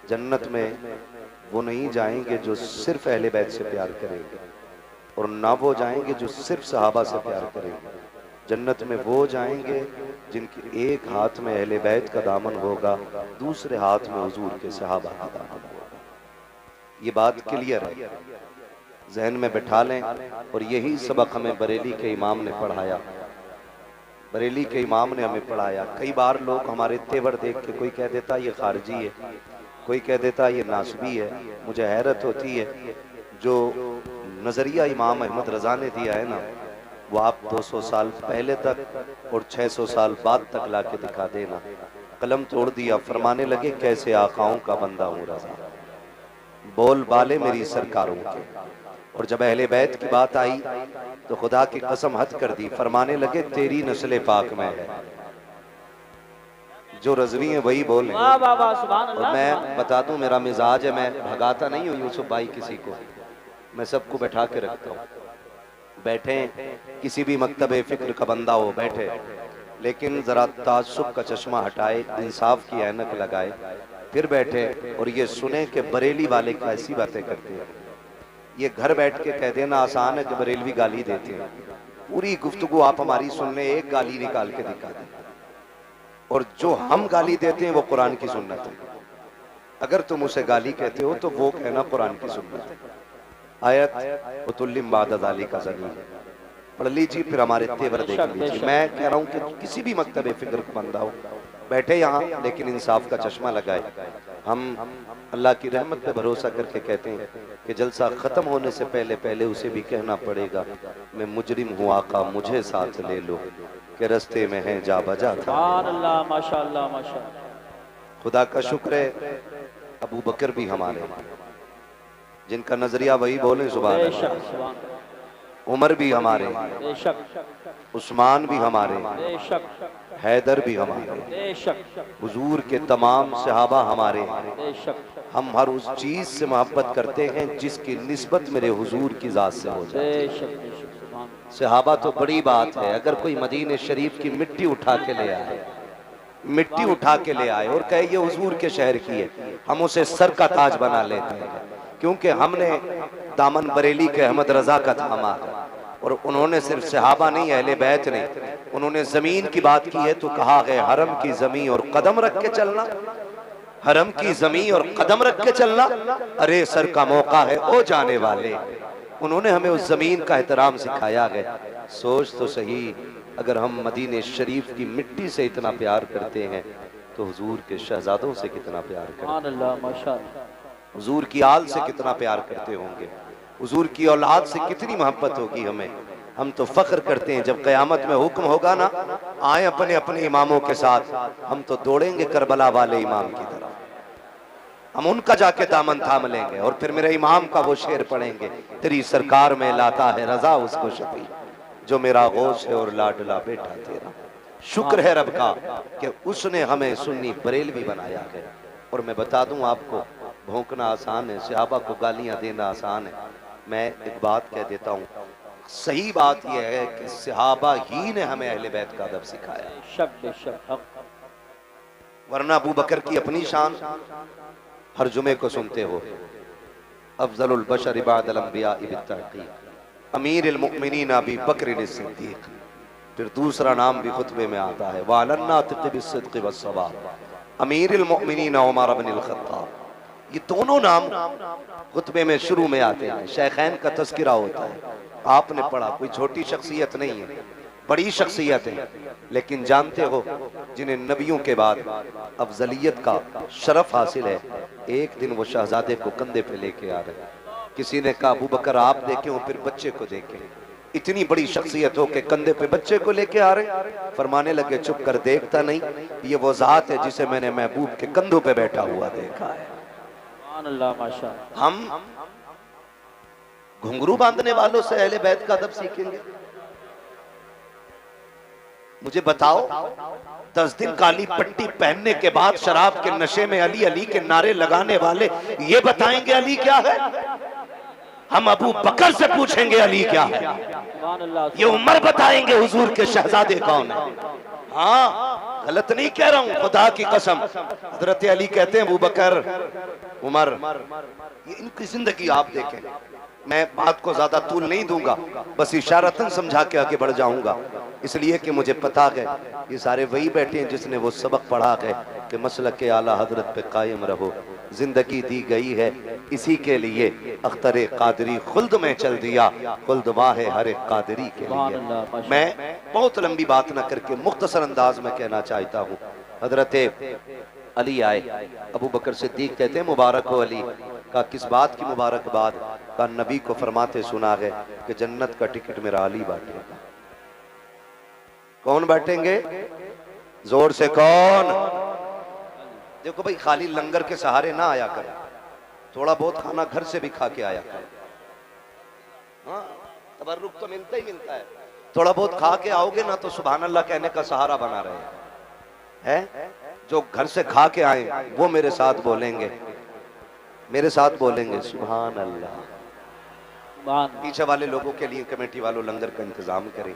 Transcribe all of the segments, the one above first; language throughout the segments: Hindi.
जन्नत में वो नहीं जाएंगे जो सिर्फ अहले बैत से प्यार करेंगे, और ना वो जाएंगे जो सिर्फ सहाबा से प्यार करेंगे। जन्नत में वो जाएंगे जिनके एक हाथ में अहले बैत का दामन होगा, दूसरे हाथ में हुजूर के सहाबा का दामन होगा। ये बात क्लियर है, जहन में बैठा लें। और यही सबक हमें बरेली के इमाम ने पढ़ाया। बरेली के इमाम ने हमें पढ़ाया। कई बार लोग हमारे तेवर देख के कोई कह देता ये खारजी है, कोई कह देता ये नासबी है। मुझे हैरत होती है, जो नज़रिया इमाम अहमद रज़ा ने दिया है ना, वो आप 200 साल पहले तक और 600 साल बाद तक ला के दिखा देना। कलम तोड़ दिया, फरमाने लगे कैसे आकाओं का बंदा हूँ रज़ा, बोल बाले मेरी सरकारों के। और जब अहले बैत की बात आई तो खुदा की कसम हद कर दी, फरमाने लगे तेरी नस्ल पाक में है। जो रजवी है वही बोले। और मैं बता दूं, मेरा मिजाज है, मैं भगाता नहीं हूँ यूसुफ भाई किसी को, मैं सबको बैठा के रखता हूँ। बैठे किसी भी मकतबे फिक्र का बंदा हो बैठे, लेकिन जरा ताज्जुब का चश्मा हटाए, इंसाफ की ऐनक लगाए, फिर बैठे और ये सुने कि बरेली वाले कैसी बातें करते हैं। ये घर बैठ के कह देना आसान है कि बरेलवी गाली देते हैं। पूरी गुफ्तगू आप हमारी सुन लें, एक गाली निकाल के दिखा दें। और जो हम गाली देते हैं वो कुरान की सुन्नत है। अगर तुम उसे गाली कहते हो तो वो कहना कुरान की सुन्नत है। आयत उतुल्लिम बाद ज़ालिका का ज़नी पढ़ लीजिए, फिर हमारे तेवर देख लीजिए। मैं कह रहा हूँ कि किसी भी मकतबे फिक्र का बंदा हो बैठे यहाँ, लेकिन इंसाफ का चश्मा लगाए। हम अल्लाह की रहमत पे भरोसा करके कहते हैं कि जलसा खत्म होने से पहले पहले उसे भी कहना पड़ेगा, मैं मुजरिम हूँ आका मुझे साथ ले लो, के रस्ते में है जा बजा था। माशाअल्लाह माशाअल्लाह। खुदा का शुक्र है, अबू बकर भी हमारे, जिनका नजरिया वही बोले सुभान अल्लाह। उमर भी हमारे, उस्मान भी हमारे, हैदर भी हमारे, हुजूर के तमाम सहाबा हमारे। हम हर उस चीज से मोहब्बत करते हैं जिसकी निस्बत मेरे हुजूर की जात से हो जाए। सहाबा तो बड़ी बात है। अगर कोई मदीने शरीफ की मिट्टी उठा के ले आए, मिट्टी उठा के ले आए और कहे ये हुजूर के शहर की है, हम उसे सर का ताज बना लेते हैं, क्योंकि हमने दामन बरेली के अहमद रजा का थामा है। और उन्होंने सिर्फ सहाबा नहीं, अहले बैत नहीं, उन्होंने जमीन की बात की है तो कहा है हरम की जमीन और कदम रख के चलना, हरम की जमीन और कदम रख के चलना, अरे सर का मौका है ओ जाने वाले। उन्होंने हमें उस जमीन का एहतराम सिखाया है। सोच तो सही, अगर हम मदीने शरीफ की मिट्टी से इतना प्यार करते हैं तो हुजूर के शहजादों से कितना प्यार करते हैं, हुजूर की आल से कितना प्यार करते होंगे, हुजूर की औलाद से कितनी मोहब्बत होगी हमें। हम तो फख्र करते हैं जब क़यामत में हुक्म होगा ना, आए अपने अपने इमामों के साथ, हम तो दौड़ेंगे करबला वाले इमाम की तरफ, हम उनका जाके दामन थाम लेंगे और फिर मेरे इमाम का वो शेर पढ़ेंगे, तेरी सरकार में लाता है रजा उसको शफी, जो मेरा गौस है और लाडला बेटा तेरा। शुक्र है रब का कि उसने हमें सुन्नी बरेलवी बनाया है। और मैं बता दूं आपको, भौंकना आसान है, सहाबा को गालियां देना आसान है। मैं एक बात कह देता हूँ, सही बात यह है कि सहाबा ही ने हमें अहले बैत का अदब सिखाया। वरना अबू बकर की अपनी शान हर जुमे को सुनते हो, अफजलुल बशर इबादल अंबिया बित्तहकीक, अमीरुल मुमिनीन अबी बकर सिद्दीक। फिर दूसरा नाम भी खुतबे में आता है, वालन्ना तिबिस्सिद्क़ि वस्सवाब, अमीरुल मुमिनीन उमर इब्नुल खत्ताब। ये दोनों नाम खुतबे में शुरू में आते हैं, शेखैन का तज़किरा होता है। आपने पढ़ा, कोई छोटी शख्सियत नहीं है, बड़ी शख्सियत है, लेकिन जानते हो जिन्हें नबियों के बाद अफजलियत का शरफ हासिल है। एक दिन वो शहजादे को कंधे पे लेके आ रहे, किसी ने कहा अबू बकर आप देखें और फिर बच्चे को देखें, इतनी बड़ी शख्सियत हो के कंधे पे बच्चे को लेके आ रहे। फरमाने लगे चुप कर, देखता नहीं, ये वो जात है जिसे मैंने महबूब के कंधों पे बैठा हुआ देखा है। हम घुंघरू बांधने वालों से अहले बैत का अदब सीखेंगे? मुझे बताओ, 10 दिन काली पट्टी पहनने के बाद शराब के नशे में अली अली के नारे लगाने वाले ये बताएंगे अली क्या है? हम अबू बकर से पूछेंगे अली क्या है? ये उमर बताएंगे हुजूर के शहजादे कौन है? हाँ, गलत नहीं कह रहा हूं, खुदा की कसम। हजरत अली कहते हैं अबू बकर, उमर, ये इनकी जिंदगी आप देखें। मैं बात को ज्यादा तूल नहीं दूंगा, बस इशारतन समझा के आगे बढ़ जाऊंगा, इसलिए कि मुझे पता है ये सारे वही बैठे हैं जिसने वो सबक पढ़ा है कि मसलक के आला हजरत पे कायम रहो। जिंदगी दी गई है इसी के लिए, अख्तर कादरी खुल्द में चल दिया, खुल्द वाह हर एक कादरी के लिए। मैं बहुत लंबी बात ना करके मुख्तसर अंदाज में कहना चाहता हूँ। हजरत अली आए, अबू बकर सिद्दीक कहते हैं मुबारक हो अली। का किस बात की मुबारकबाद? का नबी को फरमाते सुना है कि जन्नत का टिकट मेरा अली बांटेगा। कौन बांटेंगे? जोर से कौन? देखो भाई, खाली लंगर के सहारे ना आया कर, थोड़ा बहुत खाना घर से भी खा के आया कर। हाँ, तबर्रुक तो मिलता ही मिलता है। थोड़ा बहुत खा के आओगे ना तो सुभान अल्लाह कहने का सहारा बना रहे हैं। जो घर से खा के आए वो मेरे साथ बोलेंगे, मेरे साथ बोलेंगे सुभान अल्लाह। पीछे वाले लोगों के लिए कमेटी वालों लंगर का इंतजाम करें,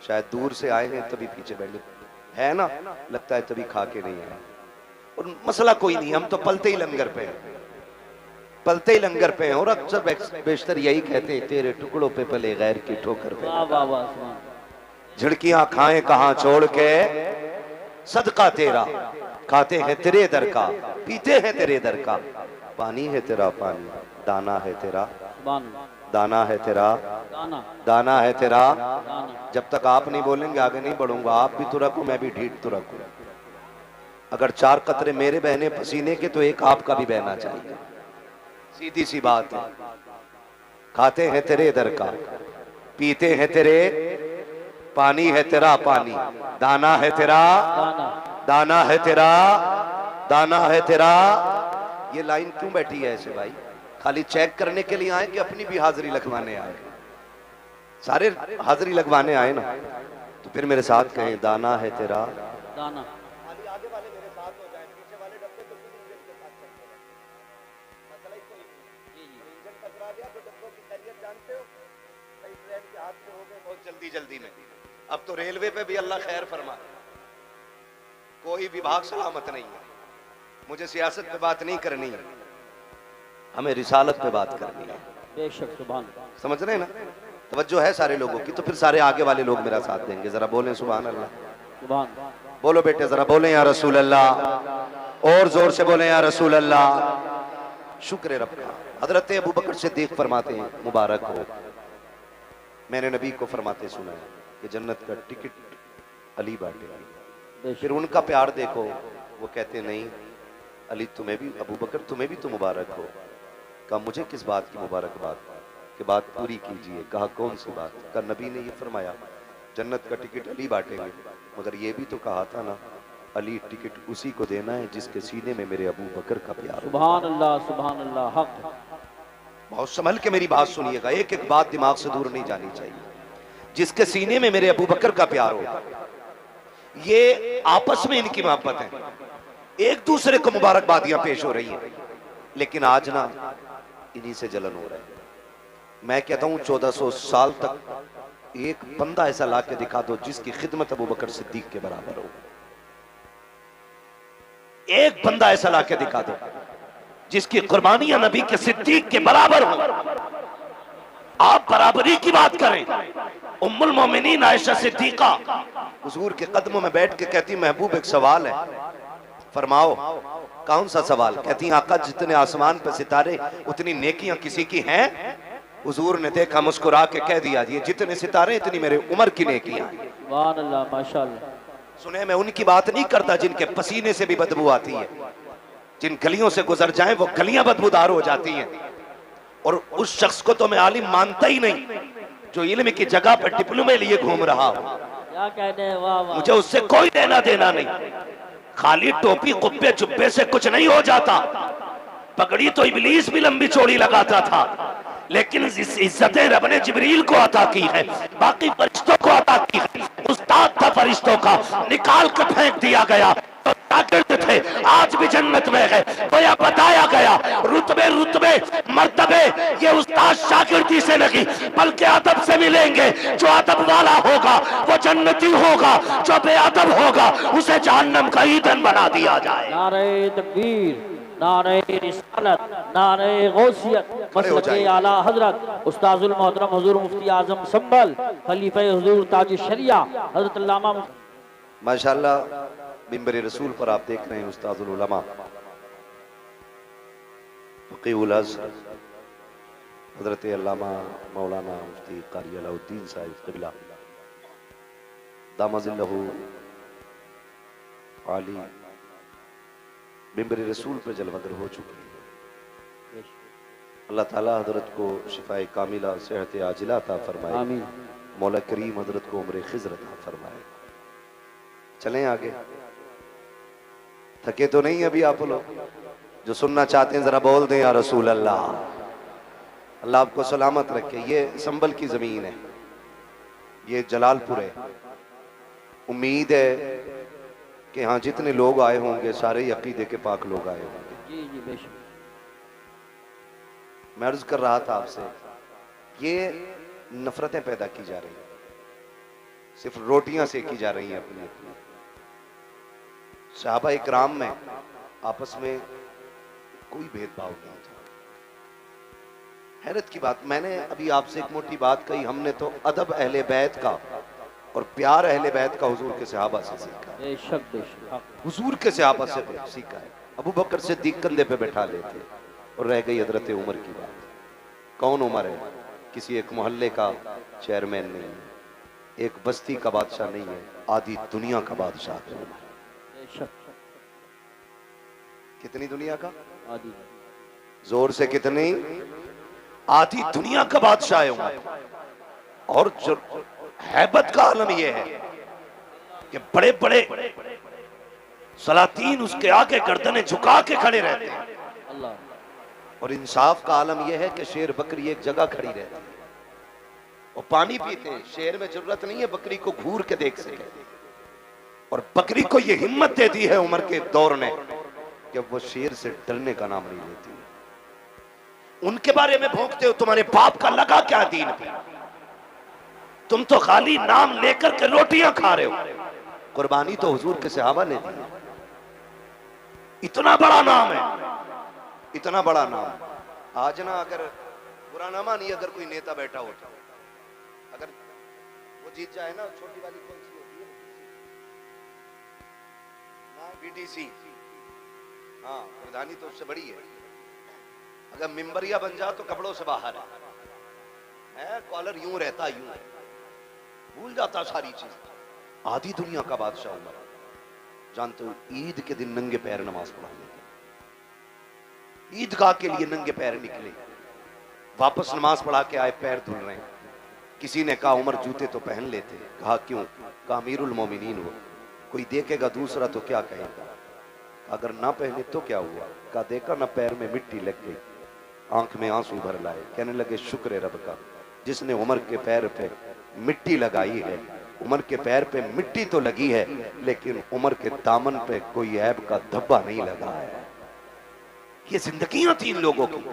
शायद दूर से आए हैं तभी पीछे बैठे है ना, लगता है तभी खा के नहीं आए। और मसला कोई नहीं, हम तो पलते ही लंगर पे हैं, पलते ही लंगर पे हैं। और अक्सर बेशतर यही कहते हैं, तेरे टुकड़ों पे पले गैर की ठोकर पे। झिड़कियां खाएं कहां छोड़ के, सदका तेरा खाते हैं तेरे दर का, पीते हैं तेरे दर का। पानी है तेरा पानी, दाना है तेरा, दाना है तेरा, दाना है तेरा। जब तक आप नहीं बोलेंगे आगे नहीं बढ़ूंगा। आप भी तुरक हो, मैं भी ढीठ तुरक हूं। अगर 4 कतरे मेरे बहने पसीने के तो एक आपका भी बहना चाहिए, सीधी सी बात है। खाते हैं तेरे दर का, पीते हैं तेरे, पानी है तेरा पानी, दाना है तेरा, दाना है तेरा, दाना है तेरा। ये लाइन क्यों बैठी है ऐसे भाई? खाली चेक करने के लिए आए कि अपनी भी हाजिरी लगवाने आए? सारे हाजिरी लगवाने आए ना, तो फिर मेरे साथ कहें दाना है तेरा, दाना। खाली आगे वाले मेरे साथ हो जाएं, पीछे वाले डब्बे तो खुद इंजन के साथ चलते हैं। मसला ही कोई नहीं। इंजन टकरा गया तो डब्बों की कैरियर जानते हो, कई ट्रेन के हादसे हो गए बहुत जल्दी में। अब तो रेलवे पे भी अल्लाह खैर फरमा, कोई विभाग सलामत नहीं है। मुझे सियासत पे बात नहीं करनी है, हमें रिसालत पे बात करनी है। बेशक, सुभान। समझ रहे हैं ना? तवज्जो है सारे लोगों की, तो फिर सारे आगे वाले लोग मेरा साथ देंगे। जरा बोलें सुभान अल्लाह, सुभान। बोलो बेटे, जरा बोलें या रसूल अल्लाह, और जोर से बोलें या रसूल अल्लाह। शुक्र रब का। हजरत अबू बकर सिद्दीक फरमाते हैं मुबारक हो, मैंने नबी को फरमाते सुना है कि जन्नत का टिकट अली बांटेगा। फिर उनका प्यार देखो, वो कहते नहीं अली तुम्हें भी, अबू बकर तुम्हें भी तो मुबारक हो। कहा मुझे किस बात की मुबारकबाद? कि बात पूरी कीजिए। कहा कौन सी बात? कहा नबी ने ये फरमाया जन्नत का टिकट अली बांटेंगे, मगर ये भी तो कहा था ना अली टिकट उसी को देना है जिसके सीने में मेरे अबू बकर का प्यार। सुभान अल्लाह, सुभान अल्लाह, हक। बहुत संभल के मेरी बात सुनिएगा, एक एक बात दिमाग से दूर नहीं जानी चाहिए। जिसके सीने में मेरे अबू बकर का प्यार हो, ये आपस में इनकी मोहब्बत है, एक दूसरे को मुबारकबादियां पेश हो रही हैं। लेकिन आज ना इन्हीं से जलन हो रहा है। मैं कहता हूं 1400 साल तक एक बंदा ऐसा ला के दिखा दो जिसकी खिदमत अबू बकर सिद्दीक के बराबर हो। एक बंदा ऐसा ला के दिखा दो जिसकी कुर्बानियां नबी के सिद्दीक के बराबर हो। आप बराबरी की बात करें, उम्मुल मोमिनीन आयशा सिद्दीका हुजूर के कदमों में बैठ के कहती महबूब एक सवाल है, फरमाओ। कौन सा सवाल? कहती आका जितने आसमान पे सितारे उतनी नेकियां किसी की हैं? हुजूर ने देखा, मुस्कुरा के कह दिया ये जितने सितारे इतनी मेरे उमर की नेकियां। सुभान अल्लाह, माशाअल्लाह। सुने, मैं उनकी बात नहीं करता जिनके पसीने से भी बदबू आती है, जिन गलियों से गुजर जाएं वो गलियां बदबूदार हो जाती हैं। और उस शख्स को तो मैं आलिम मानता ही नहीं जो इल्म की जगह पर डिप्लोमे लिए घूम रहा हो। क्या कहते हैं? वाह वाह। मुझे उससे कोई लेना देना नहीं। खाली टोपी कुब्बे जुब्बे से कुछ नहीं हो जाता। पगड़ी तो इब्लीस भी लंबी चौड़ी लगाता था, लेकिन इस इज्जतें रब ने जिब्रील को अता की है, बाकी फरिश्तों को अता की है। उस्ताद था फरिश्तों का, निकाल कर फेंक दिया गया तो शागिर्द थे, आज भी जन्नत में है। गोया बताया गया रुतबे रुतबे मर्तबे ये उस्ताद शागिर्दी से नहीं बल्कि अदब से मिलेंगे। जो अदब वाला होगा वो जन्नती होगा, जो बेअदब होगा उसे जहन्नम का ईंधन बना दिया जाए। नारे तकबीर, नारे रिसालत, नारे गौसियत, मसलके आला हजरत उस्ताजुल मोहतरम हुजूर मुफ्ती आजम संभल खलीफा हुजूर ताज शरिया हजरत अल्लामा माशाअल्लाह मिंबर रसूल पर आप देख रहे हैं उस्ताजुल उलमा फ़क़ीहुल अज़हर हजरत अल्लामा मौलाना मुफ्ती क़ारी अलाउद्दीन साहिब क़िबला दामज़िल्लहु आली मिंबर रसूल पर जलवगर हो चुके हैं। अल्लाह ताला हजरत को शिफाए कामिला सेहत आजिला अता फरमाए। आमीन। मौला करीम हजरत को उम्र खिज़र अता फरमाए। चलें आगे, थके तो नहीं अभी आप लोग? जो सुनना चाहते हैं जरा बोल दें या रसूल अल्लाह। अल्लाह आपको सलामत रखे। ये संभल की जमीन है, ये जलालपुर है। उम्मीद है कि हाँ जितने लोग आए होंगे सारे ही अकीदे के पाक लोग आए होंगे। जी जी बेशक। मैं अर्ज कर रहा था आपसे, ये नफरतें पैदा की जा रही हैं, सिर्फ रोटियां सेकी जा रही हैं अपनी अपनी। सहाबा इकराम में आपस में कोई भेदभाव नहीं था। हैरत की बात, मैंने अभी आपसे एक मोटी बात कही, हमने तो अदब अहले बैत का और प्यार अहले बैत का हुजूर के सहाबा से सीखा है। बेशक बेशक। हुजूर के सहाबा से सीखा है। अबू बकर सिद्दीक कंधे पे बैठा लेते और रह गई हजरत उमर की बात। कौन उमर है? किसी एक मोहल्ले का चेयरमैन नहीं है, एक बस्ती का बादशाह नहीं है, आधी दुनिया का बादशाह है उमर। बेशक। कितनी दुनिया का? आदि जोर से कितनी? आधी दुनिया का बादशाह है उमर। और जो हैबत का आलम यह है कि बड़े बड़े सलातीन उसके आगे गर्दनें झुका के खड़े रहते हैं। अल्लाह। और इंसाफ का आलम यह है कि शेर बकरी एक जगह खड़ी रहती है और पानी पीते हैं। शेर में जरूरत नहीं है बकरी को घूर के देख सके, और बकरी को यह हिम्मत दे दी है उमर के दौर ने कि वो शेर से डरने का नाम नहीं लेती। उनके बारे में भोंकते हो, तुम्हारे बाप का लगा क्या दीन पे? तुम तो खाली नाम लेकर के रोटियां खा रहे हो। कुर्बानी तो हुजूर के सहाबा ने दी। इतना बड़ा नाम है, इतना बड़ा नाम। आज ना अगर बुरा ना मानिए, अगर कोई नेता बैठा होता, अगर वो जीत जाए ना, छोटी वाली कौन सी होती है ना, बीटीसी, हाँ प्रधानी तो उससे बड़ी है। अगर मिंबरिया बन जा तो कपड़ों से बाहर है, कॉलर यूं रहता, यूं भूल जाता सारी चीज। आधी दुनिया का बादशाह उमर। जानते हो ईद के दिन नंगे पैर नमाज पढ़ाने के, ईदगाह के लिए नंगे पैर निकले, वापस नमाज पढ़ा के आए, पैर धुल रहे हैं। किसी ने कहा उमर जूते तो पहन लेते। कहा क्यों? कहा अमीरुल मोमिनीन हो, कोई देखेगा दूसरा तो क्या कहेगा। अगर ना पहने तो क्या हुआ? कहा देखा ना पैर में मिट्टी लग गई, आंख में आंसू भर लाए। कहने लगे शुक्र है रब का जिसने उमर के पैर पे मिट्टी लगाई है। उमर के पैर पे मिट्टी तो लगी है लेकिन उमर के दामन पे कोई ऐब का धब्बा नहीं लगा है। ये जिंदगियां थी इन लोगों की।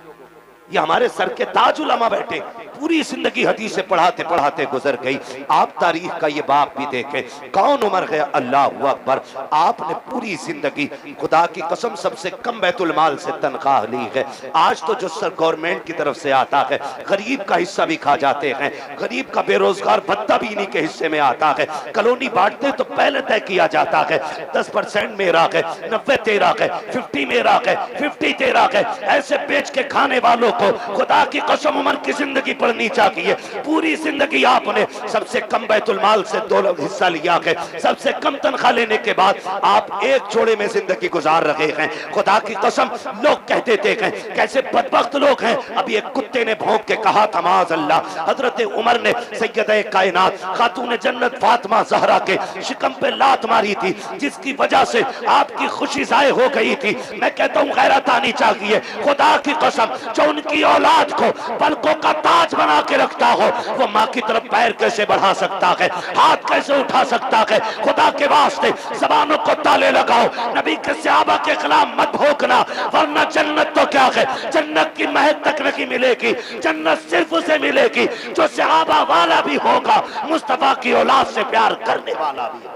ये हमारे सर के ताज उलमा बैठे, पूरी जिंदगी हदीसें पढ़ाते पढ़ाते गुजर गई। आप तारीख का ये बाप भी देखें, कौन उमर है? अल्लाह अकबर। आपने पूरी जिंदगी खुदा की कसम सबसे कम बैतुल माल से तनख्वाह ली है। आज तो जो सर गवर्नमेंट की तरफ से आता है, गरीब का हिस्सा भी खा जाते हैं। गरीब का बेरोजगार भत्ता भी इन्हीं के हिस्से में आता है। कॉलोनी बांटते तो पहले तय किया जाता है 10% मेरा है, 90 तेरा है, 50 मेरा है, 50 तेरा है। ऐसे बेच के खाने वालों को खुदा की कसम उमर की जिंदगी पढ़नी चाहिए। पूरी जिंदगी आपने सबसे कम बैतुल माल से 2 हिस्सा लिया है। सबसे कम तनख्वाह लेने के बाद आप एक जोड़े में जिंदगी गुजार रहे हैं। खुदा की कसम लोग कहते थे कैसे बदबख्त लोग हैं। अभी एक कुत्ते ने भौंक के कहा था माज़ अल्लाह, हजरत उमर ने सैयदे कायनात खातून जन्नत फातिमा ज़हरा के शिकम पे लात मारी थी, जिसकी वजह से आपकी खुशी ज़ाय हो गई थी। मैं कहता हूँ गैरत आनी चाहिए। खुदा की कसम जो की औलाद को पलकों का ताज बना के रखता हो, वो माँ की तरफ पैर कैसे बढ़ा सकता है, हाथ कैसे उठा सकता है। खुदा के वास्ते ज़बानों को ताले लगाओ, नबी के सहाबा के खिलाफ मत भोंकना, वरना जन्नत तो क्या है, जन्नत की महक तक नहीं मिलेगी। जन्नत सिर्फ उसे मिलेगी जो सहाबा वाला भी होगा, मुस्तफा की औलाद से प्यार करने वाला भी होगा।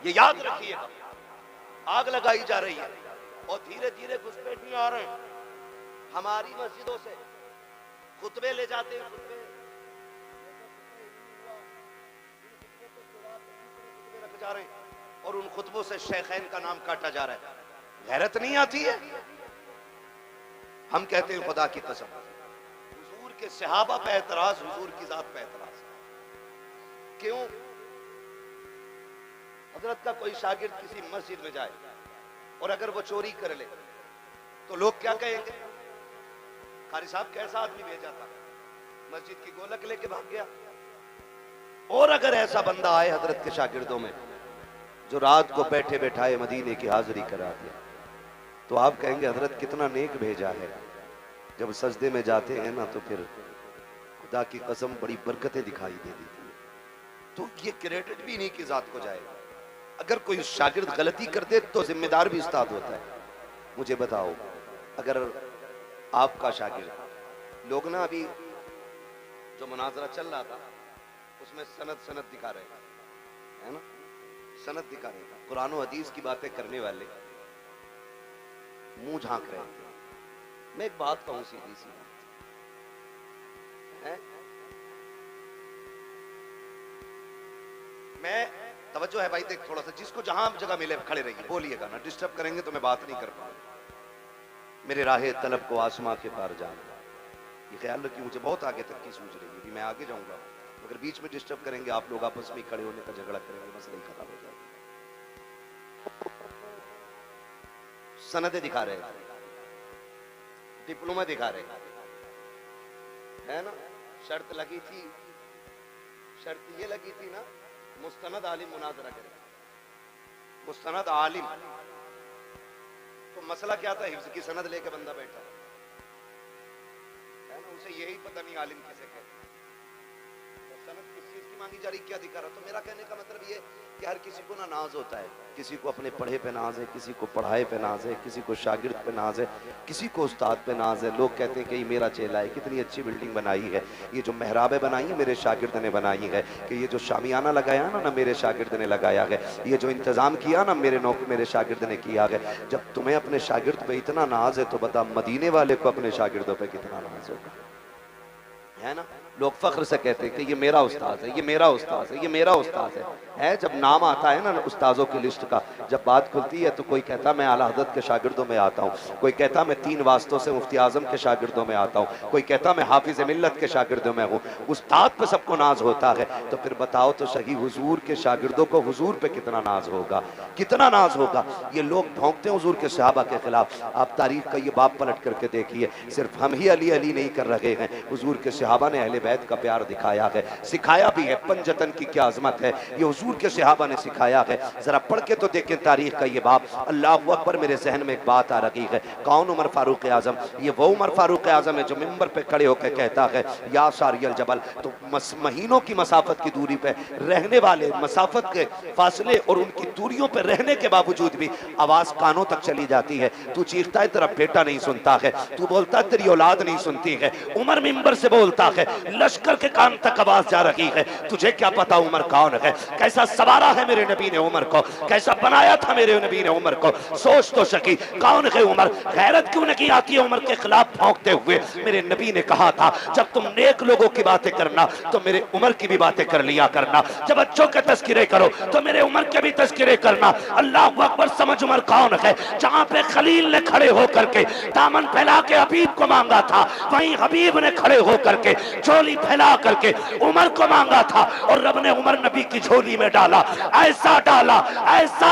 ये याद रखिएगा। आग लगाई जा रही है और धीरे धीरे घुसपैठ भी आ रहे हैं। हमारी मस्जिदों से खुतबे ले जाते हैं, खुतबे रख जा रहे हैं और उन खुतबों से शेखैन का नाम काटा जा रहा है। गैरत नहीं आती है? हम कहते हैं खुदा की कसम, हुजूर के सहाबा पे एतराज, हुजूर की जात पे एतराज। क्यों? हजरत का कोई शागिर्द किसी मस्जिद में जाए और अगर वो चोरी कर ले तो लोग क्या कहेंगे? कारी साहब कैसा आदमी भेजा था, मस्जिद की गोलक लेके भाग गया। और अगर ऐसा बंदा आए हजरत के शागिर्दों में जो रात को बैठे बैठाए मदीने की हाजिरी करा दे, तो आप कहेंगे हजरत कितना नेक भेजा है। जब सजदे में जाते हैं ना तो फिर खुदा की कसम बड़ी बरकतें दिखाई दे देती है। तो ये क्रेडिट भी इन्हीं की जात को जाएगा। अगर कोई शागिर्द गलती कर दे तो जिम्मेदार भी उस्ताद होता है। मुझे बताओ, अगर आपका शागिर्द, लोग ना अभी जो मुनाजरा चल रहा था उसमें सनद दिखा रहे है ना, सनद दिखा रहे था, कुरान और हदीस की बातें करने वाले मुंह झांक रहे थे। मैं एक बात कहूं, सीधी सी बात है, मैं तवज्जो है भाई, देख थोड़ा सा, जिसको जहां जगह मिले खड़े रहिए, बोलिएगा ना, डिस्टर्ब करेंगे तो मैं बात नहीं कर पाऊंगा। मेरे राहे तलब को आसमां के पार जाना, ये ख्याल रखिए। मुझे बहुत आगे तक की सूझ रही है, मैं आगे जाऊंगा, अगर बीच में डिस्टर्ब करेंगे आप लोग आपस में खड़े होने का झगड़ा करेंगे, मसला ही खत्म हो जाएगा। सनदें दिखा रहे हैं, डिप्लोमा दिखा रहे है ना, शर्त लगी थी, शर्त ये लगी थी ना, मुस्तनद आलिम मुनाजरा करे, मुस्तनद आलिम। तो मसला क्या था? हिफ्ज की सनद लेके बंदा बैठा है ना, उसे यही पता नहीं आलिम किसे कहते, तो सनद किस चीज की मांगी जा रही, क्या दिखा रहा। तो मेरा कहने का मतलब ये कि हर किसी को ना नाज होता है, किसी को अपने पढ़े पे नाज है, किसी को पढ़ाए पे नाज है, किसी को शागिर्द पे नाज है, किसी को उस्ताद पे नाज है। लोग कहते हैं कि ये मेरा चेला है, कितनी अच्छी बिल्डिंग बनाई है, ये जो मेहराबें बनाई है मेरे शागिर्द ने बनाई है, कि ये जो शामियाना लगाया ना मेरे शागिर्द ने लगाया है, ये जो इंतजाम किया ना मेरे शागिर्द ने किया है। जब तुम्हें अपने शागिर्द पे इतना नाज है तो बता मदीने वाले को अपने शागिर्दों पे कितना नाज होगा, है ना। लोग फख्र से कहते हैं कि ये मेरा उस्ताद है, ये मेरा उस्ताद है, ये मेरा उस्ताद है। जब नाम आता है ना उस्तादों की लिस्ट का, जब बात खुलती है तो कोई कहता मैं आला हज़रत के शागिर्दों में आता हूँ, कोई कहता मैं 3 वास्तों से मुफ्ती आजम के शागिर्दों में आता हूँ, कोई कहता मैं हाफिज मिल्लत के शागिर्दों में हूँ। उस्ताद पे सबको नाज होता है, तो फिर बताओ तो सही हुजूर के शागिर्दों को हुजूर पे कितना नाज होगा, कितना नाज होगा। ये लोग भौंकते हैं हुजूर के सहाबा के खिलाफ। आप तारीख का ये बाब पलट करके देखिए, सिर्फ हम ही अली अली नहीं कर रहे हैं, हुजूर के सहाबा ने अहले बैत का प्यार दिखाया है, सिखाया भी है। पंजतन की क्या अजमत है, ये हुजूर के सहाबा ने सिखाया है। जरा पढ़ के तो देखें तारीख का ये बाब। अल्लाह अकबर, मेरे जहन में एक बात आ रही है, कौन? उमर फारूक आजम। ये वो उमर फारूक आजम है जो मिंबर पे खड़े होकर कहता है या सारियल जबल। तो महीनों की मसाफत की दूरी पे रहने वाले, मसाफत के फासले और उनकी दूरियों पे रहने के बावजूद भी आवाज कानों तक चली जाती है। तू चीखता है तेरा बेटा नहीं सुनता है, तू बोलता है तेरी औलाद नहीं सुनती है। उमर मिंबर से बोलता है, लश्कर के कान तक आवाज जा रही है, तुझे क्या पता उमर कौन है, कैसा सवारा है मेरे नबी ने उमर को, कैसा बनाया था मेरे नबी ने उमर को। सोच तो सकी कौन है उमर। गैरत क्यों नहीं आती है उमर के खिलाफ भौंकते हुए। मेरे नबी ने कहा था जब तुम नेक लोगों की बातें करना तो मेरे उमर की भी बातें कर लिया करना, जब अच्छों के तस्किरे करो तो मेरे उमर के भी तस्किरे करना। अल्लाह अकबर, समझ उमर कौन है। जहां पे खलील ने खड़े होकर के दामन फैला के हबीब को मांगा था, वहीं हबीब ने खड़े होकर के झोली फैला करके उमर को मांगा था, और रब ने उमर नबी की झोली में डाला। ऐसा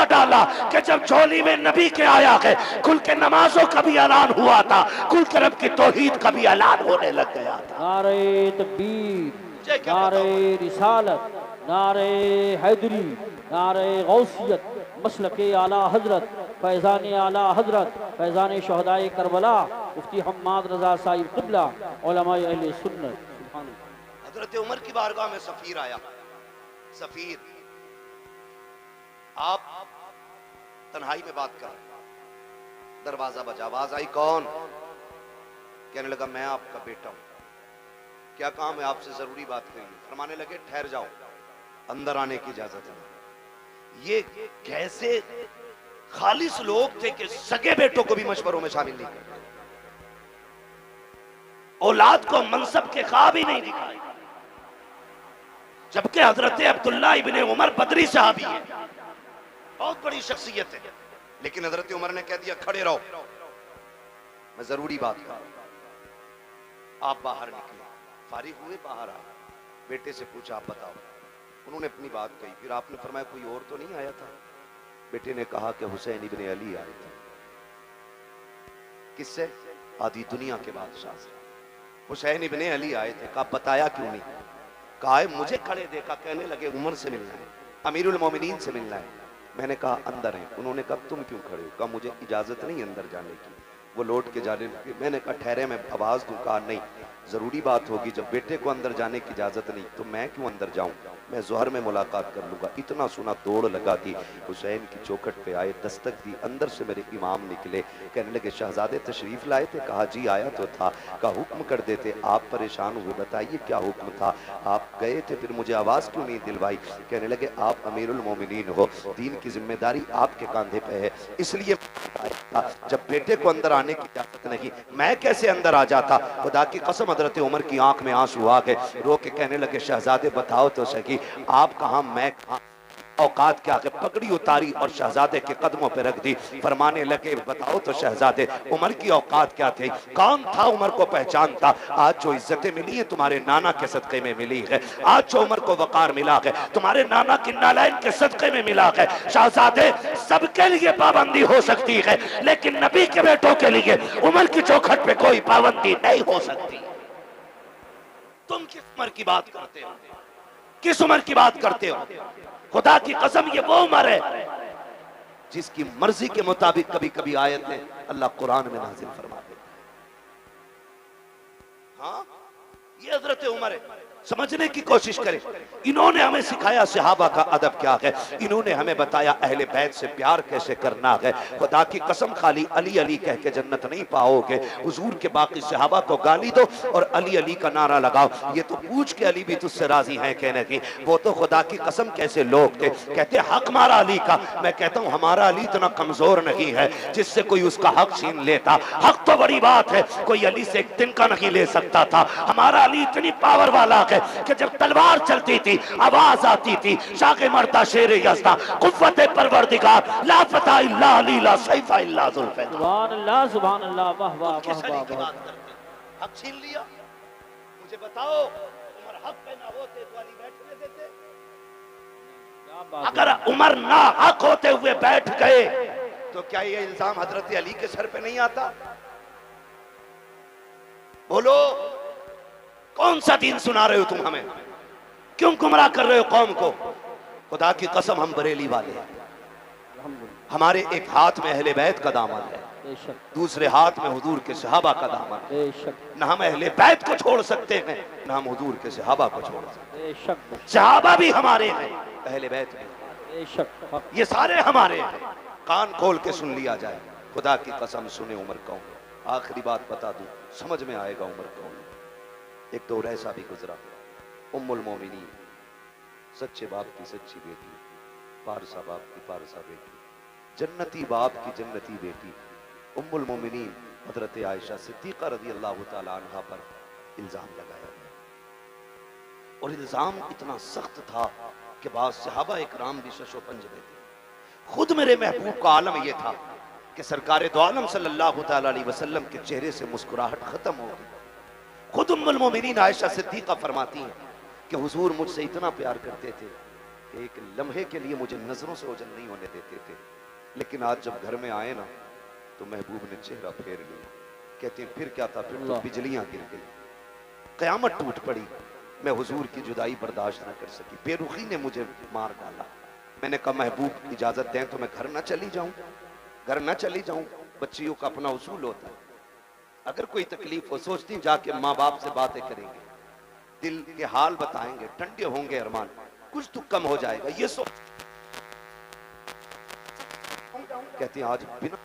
डाला कि जब झोली में नबी के आया है, खुल के नमाजों का भी ऐलान हुआ था, खुल के रब की तौहीद का भी ऐलान होने लग गया था। नारे तकबीर, नारे रिसालत, नारे हैदरी, नारे गौसियत, मसलके आला हजरत, फैज़ान आला हजरत, फैज़ान शहदाए करबला, मुफ्ती हम्माद रजा साहिब क़िबला उलमाए अहले सुन्नत। सुभान अल्लाह। हजरत उमर की बारगाह में सफीर आया। सफीर, आप तन्हाई में बात कर, दरवाजा बजा, आवाज आई कौन? कहने लगा मैं आपका बेटा हूं, क्या काम है आपसे, जरूरी बात करिए। फरमाने लगे ठहर जाओ, अंदर आने की इजाजत है। ये कैसे खालिस लोग थे कि सगे बेटों को भी मशवरों में शामिल नहीं करते, औलाद को मनसब के ख्वाब ही नहीं दिखाए। जबकि हजरत अब्दुल्ला इब्ने उमर बदरी साहबी है, बहुत बड़ी शख्सियत है, लेकिन हजरत उमर ने कह दिया खड़े रहो, मैं जरूरी बात कर। आप बाहर निकले, फारिग हुए, बाहर आए, बेटे से पूछा आप बताओ। उन्होंने अपनी बात कही। फिर आपने फरमाया कोई और तो नहीं आया था? बेटे ने कहा कि हुसैन इब्ने अली आए थे। किससे? आधी दुनिया के बादशाह से। हुसैन इब्ने अली आए थे। कहा बताया क्यों नहीं? कहा मुझे खड़े देखा, कहने लगे उमर से मिलना है, अमीरुल मोमिनीन से मिलना है। मैंने कहा अंदर है। उन्होंने कहा तुम क्यों खड़े हो? कहा मुझे इजाजत नहीं अंदर जाने की। वो लौट के जाने लगे। मैंने कहा ठहरे, मैं आवाज दूं? कहा नहीं, जरूरी बात होगी, जब बेटे को अंदर जाने की इजाजत नहीं तो मैं क्यों अंदर जाऊं, मैं जोहर में मुलाकात कर लूंगा। इतना सुना, दौड़ लगा दी, हुसैन की चौखट पे आए, दस्तक दी, अंदर से मेरे इमाम निकले। कहने लगे शहजादे तशरीफ लाए थे? कहा जी आया तो था। कहा हुक्म कर देते, आप परेशान हुए, बताइए क्या हुक्म था? आप गए थे, फिर मुझे आवाज क्यों नहीं दिलवाई? कहने लगे आप अमीरुल मोमिनीन हो, दीन की जिम्मेदारी आपके कांधे पे है, इसलिए जब बेटे को अंदर आने की इजाजत नहीं, मैं कैसे अंदर आ जाता? खुदा की कसम हजरत उमर की आंख में आंसू आ गए, रो के कहने लगे शहजादे बताओ तो सही, आप कहां मैं कहां? औकात क्या है? पगड़ी उतारी और शहजादे के कदमों पे रख दी। फरमाने लगे बताओ तो शहजादे उमर की औकात क्या थी? कौन था उमर को पहचानता? आज जो इज्जतें मिली है तुम्हारे नाना के सदक़े में मिली है, आज जो उमर को वकार मिला है तुम्हारे नाना की नालायन के सदक़े में मिला है। शहजादे सबके लिए पाबंदी हो सकती है, लेकिन नबी के बेटों के लिए उमर की चौखट पे कोई पाबंदी नहीं हो सकती। तुम किस उमर की बात करते हो? किस उमर की बात करते हो? खुदा की कसम ये वो उमर है जिसकी मर्जी के मुताबिक कभी कभी आयतें अल्लाह कुरान में नाजिल फरमा देता है। हाँ, ये हजरत उमर है। समझने की कोशिश करें। इन्होंने हमें सिखाया सहाबा का अदब क्या है, इन्होंने हमें बताया अहले बैत से प्यार कैसे करना है। खुदा की कसम खाली अली अली कह के जन्नत नहीं पाओगे, हुजूर के बाकी सहाबा को गाली दो और अली अली का नारा लगाओ, ये तो पूछ के अली भी तुझसे राजी है कहने की। वो तो खुदा की कसम कैसे लोग थे, कहते हक हमारा अली का। मैं कहता हूँ हमारा अली इतना कमजोर नहीं है जिससे कोई उसका हक छीन लेता। हक तो बड़ी बात है, कोई अली से एक दिन का नहीं ले सकता था। हमारा अली इतनी पावर वाला है कि जब तलवार चलती थी आवाज आती थी शाके मरता शेर यज़्दा कुव्वत परवरदिगार ला फता इल्ला अली ला सैफा इल्ला जुल्फिकार। सुभान अल्लाह सुभान अल्लाह, वाह वाह वाह वाह। हक छीन लिया? मुझे बताओ उमर हक पे ना होते तो अली बैठने देते? अगर उमर ना हक होते हुए बैठ गए तो क्या ये इल्जाम हजरत अली के सर पे नहीं आता? बोलो कौन सा दीन सुना रहे हो तुम हमें? क्यों गुमराह कर रहे हो कौम को? खुदा की कसम हम बरेली वाले हैं, हमारे एक हाथ में अहले बैत का दामन है, दूसरे हाथ में हुजूर के सहाबा का दामन है। न हम अहले बैत को छोड़ सकते हैं न हम हुजूर के सहाबा को छोड़ सकते हैं। सहाबा भी हमारे हैं, अहले बैत भी, ये सारे हमारे हैं। कान खोल के सुन लिया जाए, खुदा की कसम सुने उमर कौन। आखिरी बात बता दूं, समझ में आएगा उमर कौन। एक दौर ऐसा भी गुजरा, उम्मुल मोमिनीन, सच्चे बाप की सच्ची बेटी, पारसा बाप की पारसा बेटी, जन्नती बाप की जन्नती बेटी, उम्मुल मोमिनीन हजरत आयशा सिद्दीक़ा रज़ी अल्लाह तआला अन्हा पर इल्जाम लगाया गया। और इल्जाम इतना सख्त था कि बाद सहाबा इकराम भी शशोपंज में थे। खुद मेरे महबूब का आलम यह था कि सरकार दो आलम सल्लल्लाहु तआला अलैहि वसल्लम के चेहरे से मुस्कुराहट खत्म हो गई। खुद उम्मुल मोमिनीन आयशा सिद्दीक़ा फरमाती हैं कि हुजूर मुझसे इतना प्यार करते थे कि एक लम्हे के लिए मुझे नजरों से ओझल नहीं होने देते थे, लेकिन आज जब घर में आए ना तो महबूब ने चेहरा फेर लिया। कहते हैं फिर क्या था, फिर तो बिजलियां गिर गई, कयामत टूट पड़ी, मैं हुजूर की जुदाई बर्दाश्त न कर सकी, बेरुखी ने मुझे मार डाला। मैंने कहा महबूब इजाजत दें तो मैं घर न चली जाऊं, घर न चली जाऊं, बच्चियों का अपना उसूल होता है। अगर कोई तकलीफ हो, सोचती जाके माँ बाप से बातें करेंगे, दिल के हाल बताएंगे, ठंडे होंगे अरमान, कुछ तो कम हो जाएगा। ये सोच कहती हैं आज बिना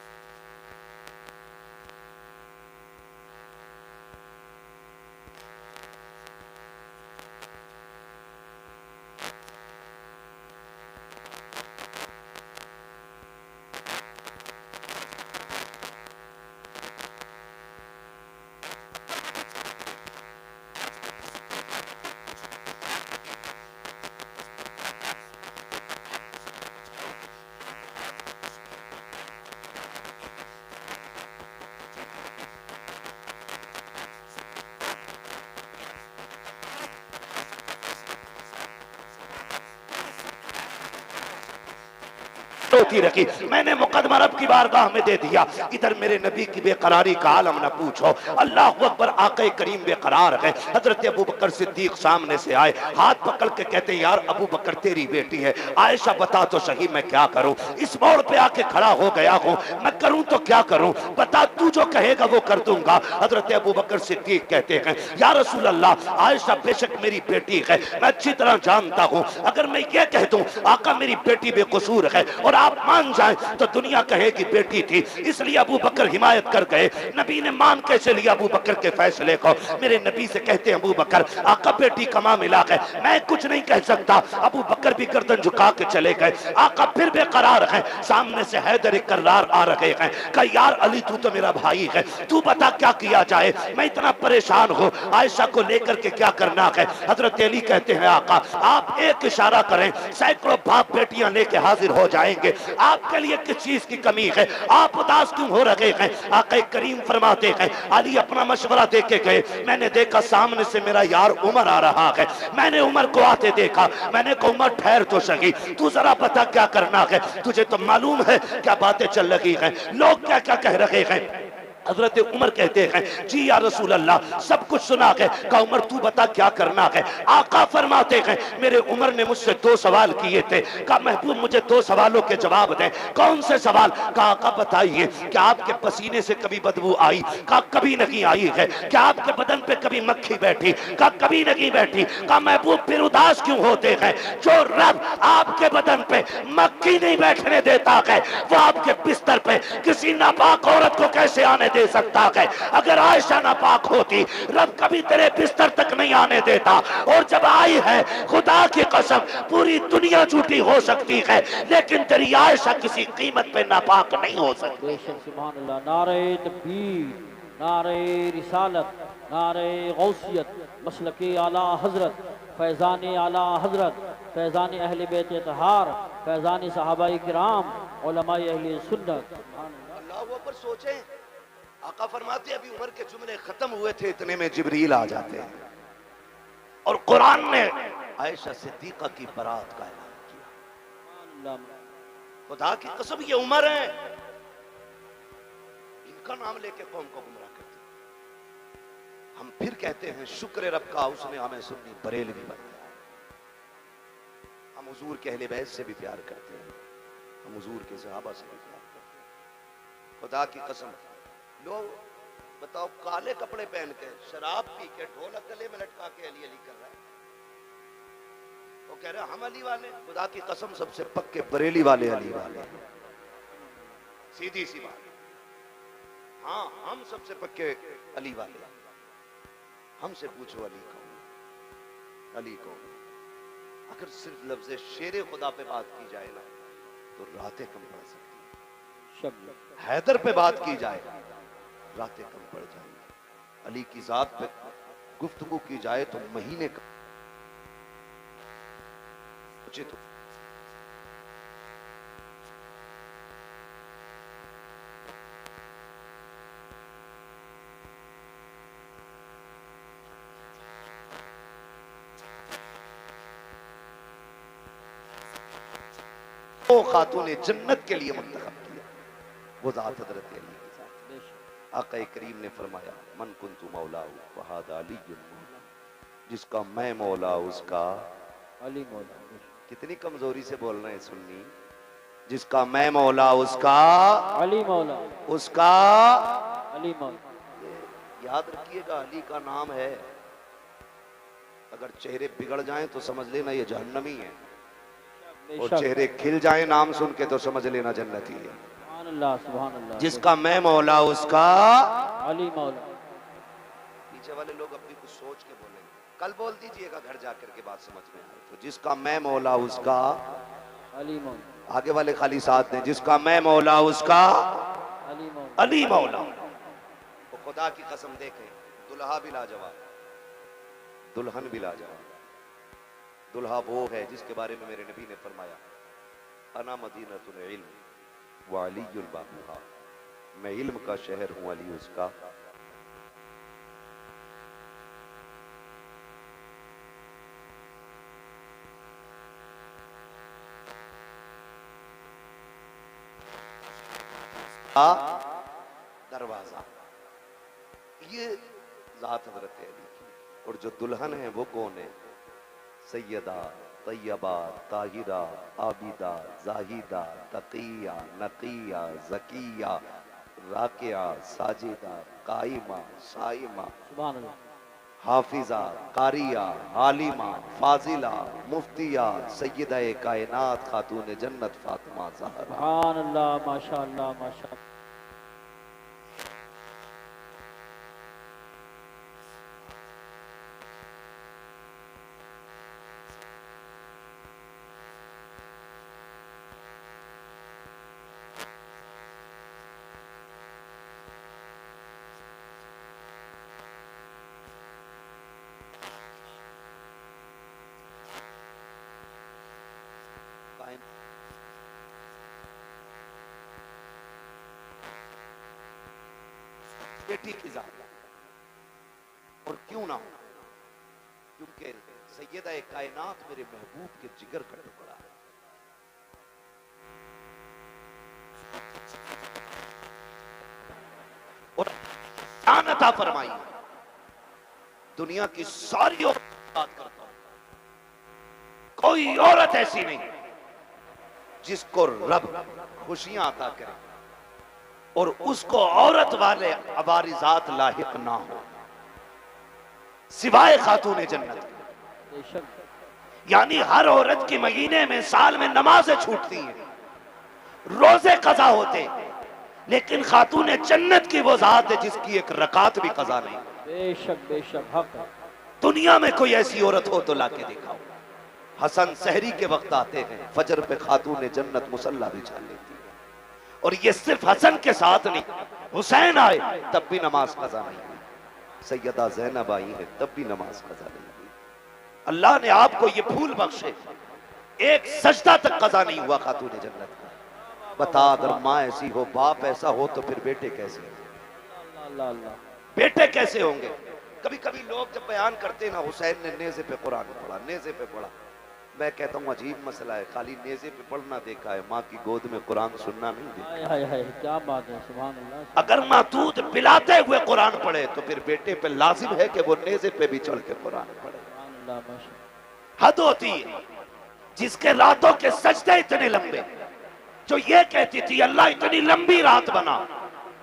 रोती रखी। मैंने मुकदमा रब की बारगाह में दे दिया। इधर मेरे नबी की बेकरारी का आलम न पूछो। अल्लाह अकबर, आक़े करीम बेकरार है। हजरत अबू बकर सिद्दीक सामने से आए, हाथ पकड़ के कहते हैं यार अबू बकर तेरी बेटी है, आयशा बता तो सही मैं क्या करूं। इस मोड़ पे आके खड़ा हो गया हूं, मैं करूं तो क्या करूं, बता तू जो कहेगा वो कर दूंगा। हजरत अबू बकर सिद्दीक कहते हैं या रसूल अल्लाह, आयशा बेशक मेरी बेटी है, मैं अच्छी तरह जानता हूं। अगर मैं ये कह दूं आका मेरी बेटी बेकसूर है और आप मान जाएं तो दुनिया कहेगी बेटी थी। इसलिए अबू बकर हिमायत कर गए। नबी ने मान कैसे लिया अबू बकर के फैसले को। मेरे नबी से कहते हैं अबू बकर आका बेटी का मामला है, मैं कुछ नहीं कह सकता। अबू बकर भी गर्दन झुका के चले गए। आका फिर बेकरार है। सामने से हैदर कर्रार आ रहे हैं, कहा यार अली तू तो मेरा भाई है, तू बता क्या किया जाए, मैं इतना परेशान हूँ, आयशा को लेकर के क्या करना है। हजरत अली कहते हैं आका आप एक इशारा करें, सैकड़ों बाप बेटियां लेके हाजिर हो जाएंगे, आपके लिए किस चीज की कमी है, आप उदास क्यों हो रहे हैं। आका करीम फरमाते हैं अली अपना मशवरा दे के गए, मैंने देखा सामने से मेरा यार उमर आ रहा है, मैंने उमर को आते देखा, मैंने कहा उमर ठहर तो सही, तू जरा पता क्या करना है, तुझे तो मालूम है क्या बातें चल रही हैं, लोग क्या क्या कह रहे हैं। हजरत उमर कहते हैं जी या रसूल अल्लाह सब कुछ सुना है। कहा उमर तू बता क्या करना है। आका फरमाते हैं मेरे उमर ने मुझसे 2 सवाल किए थे, कहा महबूब मुझे 2 सवालों के जवाब दें। कौन से सवाल। कहा आका बताइए क्या आपके पसीने से कभी बदबू आई। कहा कभी नहीं आई है। क्या आपके बदन पे कभी मक्खी बैठी। कहा कभी नहीं बैठी। कहा महबूब फिर उदास क्यों होते हैं। जो रब आपके बदन पे मक्खी नहीं बैठने देता है वो आपके बिस्तर पे किसी नापाक औरत को कैसे आने दे सकता है। अगर आयशा नापाक होती रब कभी तेरे बिस्तर तक नहीं आने देता, और जब आई है खुदा की कसम पूरी दुनिया झूठी हो सकती है लेकिन तेरी आयशा किसी कीमत पे नापाक नहीं हो सकती। सुभान अल्लाह। नारे तकबीर, नारे रिसालत, नारे गौसियत, मसलके आला हजरत, फैज़ान आला हजरत, फैज़ान अहले बैत तहार, फैज़ान सहाबाए किराम, उलमाए अहले सुन्नत। अल्लाह पर सोचें, आका फरमाते अभी उमर के जुमले खत्म हुए थे इतने में जिब्रील आ जाते हैं और कुरान ने आयशा सिद्दीका की बरात का ऐलान किया। खुदा की कसम ये उमर है, इनका नाम लेके कौम को गुमराह करते हैं। हम फिर कहते हैं शुक्र रब का उसने हमें सुन्नी बरेलवी बनाया। हम हुजूर के अहले बैत से भी प्यार करते हैं, हम हुजूर के सहाबा से भी प्यार करते हैं। खुदा की कसम लोग बताओ काले कपड़े पहन के शराब पी के ढोलक गले में लटका के अली अली कर रहा है, वो कह रहे हम अली वाले। खुदा की कसम सबसे पक्के बरेली वाले अली वाले, सीधी सी बात। हाँ हम सबसे पक्के अली वाले। हमसे पूछो अली कौन, अली कौन। अगर सिर्फ लफ्ज़ शेरे खुदा पे बात की जाए ना तो रातें कम पड़ सकती है। हैदर पे बात की जाए रातें कम पड़ जाएंगी। अली की जात पे गुफ्तगू की जाए तो महीने कम। तो वो खातून जन्नत के लिए मुंतखब किया वो ज़ात हज़रत अली के साथ। आका करीम ने फरमाया मन कुन्तु मौला वहादा अली, जिसका मैं मौला उसका अली मौला। कितनी कमजोरी से बोल रहे हैं सुन्नी। जिसका मैं मौला उसका अली मौला, उसका अली मौला। याद रखिएगा, अली का नाम है, अगर चेहरे बिगड़ जाएं तो समझ लेना ये जहन्नमी है, और चेहरे खिल जाएं नाम सुन के तो समझ लेना जन्नती है। सुभान अल्लाह, सुभान अल्लाह। जिसका मैं मौला उसका अली मौला। पीछे वाले लोग अपनी कुछ सोच के बोलेंगे, कल बोल दीजिएगा घर जाकर के बात समझ में आए तो। जिसका मैं मौला उसका अली मौला। आगे वाले खाली साथ दें, जिसका मैं मौला उसका अली मौला। अली मौला। तो खुदा की कसम देखें, दुल्हा भी लाजवाब, दुल्हन भी लाजवाब। दुल्हा वो है जिसके बारे में मेरे नबी ने फरमाया, अना मदीनतुल इल्म व अलीयुल बाबुहा, मैं इल्म का शहर हूं, अली उसका। दरवाजा, ये जात हज़रत अली की। और जो दुल्हन है वो कौन है? सैयदा तैयबा ताहिरा आबिदा जाहिदा तकिया नकिया ज़किया राकिया साजिदा काइमा साइमा सुभान अल्लाह। हाफिजा कारिया आलिमा फाजिला मुफ्तिया सैयदा कायनात खातून जन्नत फातिमा ज़हरा। सुभान अल्लाह, माशाअल्लाह, माशाअल्लाह। बेटी की जात, और क्यों ना हो, क्योंकि सैयदा कायनात मेरे महबूब के जिगर का टुकड़ा है। और अता फरमाई, दुनिया की सारी औरत बात करता हूं, कोई औरत ऐसी नहीं जिसको रब खुशियां अता करे और उसको औरत वाले अवारिजात लाहिक ना हो, सिवाय खातून जन्नत के। यानी हर औरत की महीने में साल में नमाजें छूटती हैं, रोजे कज़ा होते, लेकिन खातून जन्नत की वो जात है जिसकी एक रकात भी कज़ा नहीं। बेशक बेशक हक है। दुनिया में कोई ऐसी औरत हो तो लाके दिखाओ। हसन सहरी के वक्त आते हैं, फजर पे खातून जन्नत मुसल्ला बिछा लेती है, और ये सिर्फ हसन के साथ नहीं, हुसैन आए तब भी नमाज कज़ा नहीं हुई, सैयदा ज़ैनब आई है तब भी नमाज कज़ा नहीं हुई। अल्लाह ने आपको ये फूल बख्शे, एक सजदा तक कज़ा नहीं हुआ खातून जन्नत का। बता, अगर माँ ऐसी हो, बाप ऐसा हो, तो फिर बेटे कैसे होंगे? अल्लाह अल्लाह। बेटे कैसे होंगे? कभी कभी लोग जब बयान करते ना, हुसैन ने नेज़े पे कुरान पढ़ा, नेज़े पे पढ़ा, मैं कहता हूँ अजीब मसला है, खाली नेज़े पे पढ़ना देखा है, माँ की गोद में कुरान सुनना नहीं देखा। हाय हाय हाय, क्या बात है, सुभान अल्लाह। अगर माँ दूध पिलाते हुए कुरान पढ़े तो फिर बेटे पे लाजिम है कि वो नेज़े पे भी चढ़ के कुरान पढ़े। सुभान अल्लाह, माशाअल्लाह। हद होती है जिसके रातों के सजदे इतने लंबे, जो ये कहती थी अल्लाह इतनी लंबी रात बना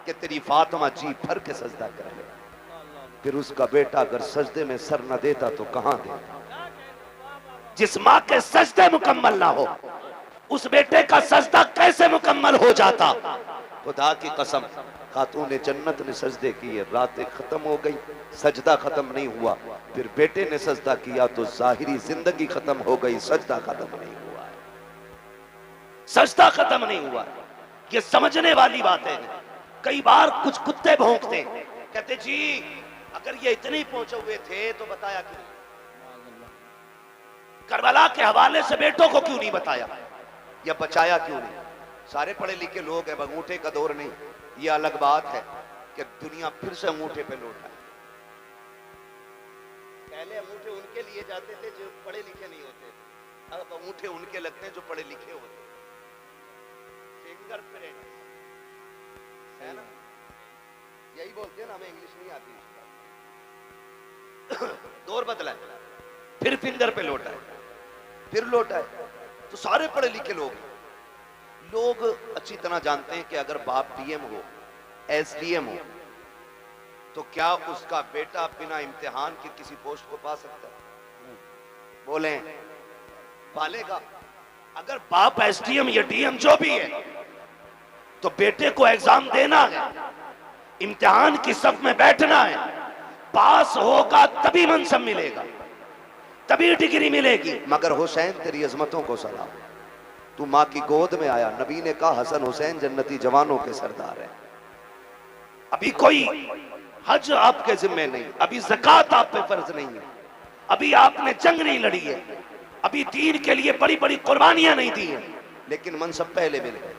कि तेरी फातिमा जी भर के सजदा कर ले, फिर उसका बेटा अगर सजदे में सर न देता तो कहां देता? जिस माँ के सजदे मुकम्मल ना हो, उस बेटे का सजदा कैसे मुकम्मल हो जाता? खुदा की कसम, खातून जन्नत ने सजदे किए, रातें खत्म हो गई, सजदा खत्म नहीं हुआ, फिर बेटे ने सजदा किया तो जाहिरी जिंदगी खत्म हो गई, सजदा खत्म नहीं हुआ, सजदा खत्म नहीं हुआ। ये समझने वाली बात है। कई बार कुछ कुत्ते भौंकते, कहते जी अगर ये इतने पहुंचे हुए थे तो बताया क्यों? करबला के हवाले से बेटों को क्यों नहीं बताया या बचाया क्यों नहीं? सारे पढ़े लिखे लोग हैं, अंगूठे का दौर नहीं। ये अलग बात है कि दुनिया फिर से अंगूठे पे लौटा है। पहले अंगूठे उनके लिए जाते थे जो पढ़े लिखे नहीं होते, अब अंगूठे उनके लगते हैं जो पढ़े लिखे होते। फिंगर प्रिंट है ना, यही बोलते हैं ना, हमें इंग्लिश नहीं आती। दौर बदला है, फिर फिंगर पे लौटा है, फिर लौटा है। तो सारे पढ़े लिखे लोग अच्छी तरह जानते हैं कि अगर बाप डीएम हो, एसडीएम हो, तो क्या उसका बेटा बिना इम्तिहान के किसी पोस्ट को पा सकता है? बोले पालेगा। अगर बाप एसडीएम या डीएम जो भी है तो बेटे को एग्जाम देना है, इम्तिहान की सफ में बैठना है, पास होगा तभी मनसब मिलेगा, तभी डिग्री मिलेगी। मगर हुसैन तेरी अजमतों को सलाम, तू माँ की गोद में आया, नबी ने कहा हसन हुसैन जन्नती जवानों के सरदार है। अभी कोई हज आपके जिम्मे नहीं, अभी ज़कात आप पे फर्ज नहीं है, अभी आपने जंग नहीं लड़ी है, अभी दीन के लिए बड़ी बड़ी कुर्बानियां नहीं दी है, लेकिन मनसब पहले मिल गए।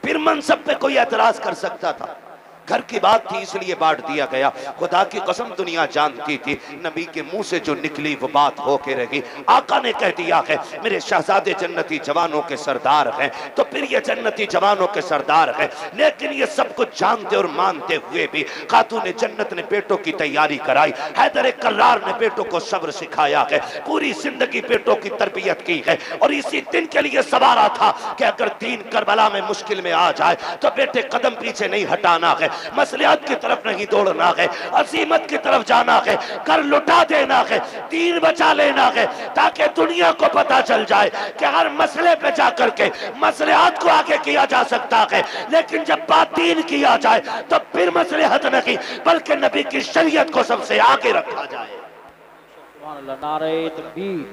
फिर मनसब पे कोई एतराज कर सकता था, घर की बात थी इसलिए बांट दिया गया। खुदा की कसम दुनिया जानती थी नबी के मुंह से जो निकली वो बात होके रही। आका ने कह दिया है मेरे शहजादे जन्नती जवानों के सरदार हैं, तो फिर ये जन्नती जवानों के सरदार हैं। लेकिन ये सब कुछ जानते और मानते हुए भी खातून जन्नत ने बेटों की तैयारी कराई। हैदर कर्रार ने बेटों को सब्र सिखाया है, पूरी जिंदगी बेटों की तरबियत की है, और इसी दिन के लिए सवारा था कि अगर दीन करबला में मुश्किल में आ जाए तो बेटे कदम पीछे नहीं हटाना है, मसलियात की तरफ नहीं दौड़ना है, अजीमत की तरफ जाना है, कर लुटा देना है, दीन बचा लेना है, ताकि दुनिया को पता चल जाए कि हर मसले पे जाकर के मसलियात को आगे किया जा सकता है, लेकिन जब बात दीन किया जाए तो फिर मसलिहत नहीं बल्कि नबी की शरीयत को सबसे आगे रखा जाए। नारे तकबीर,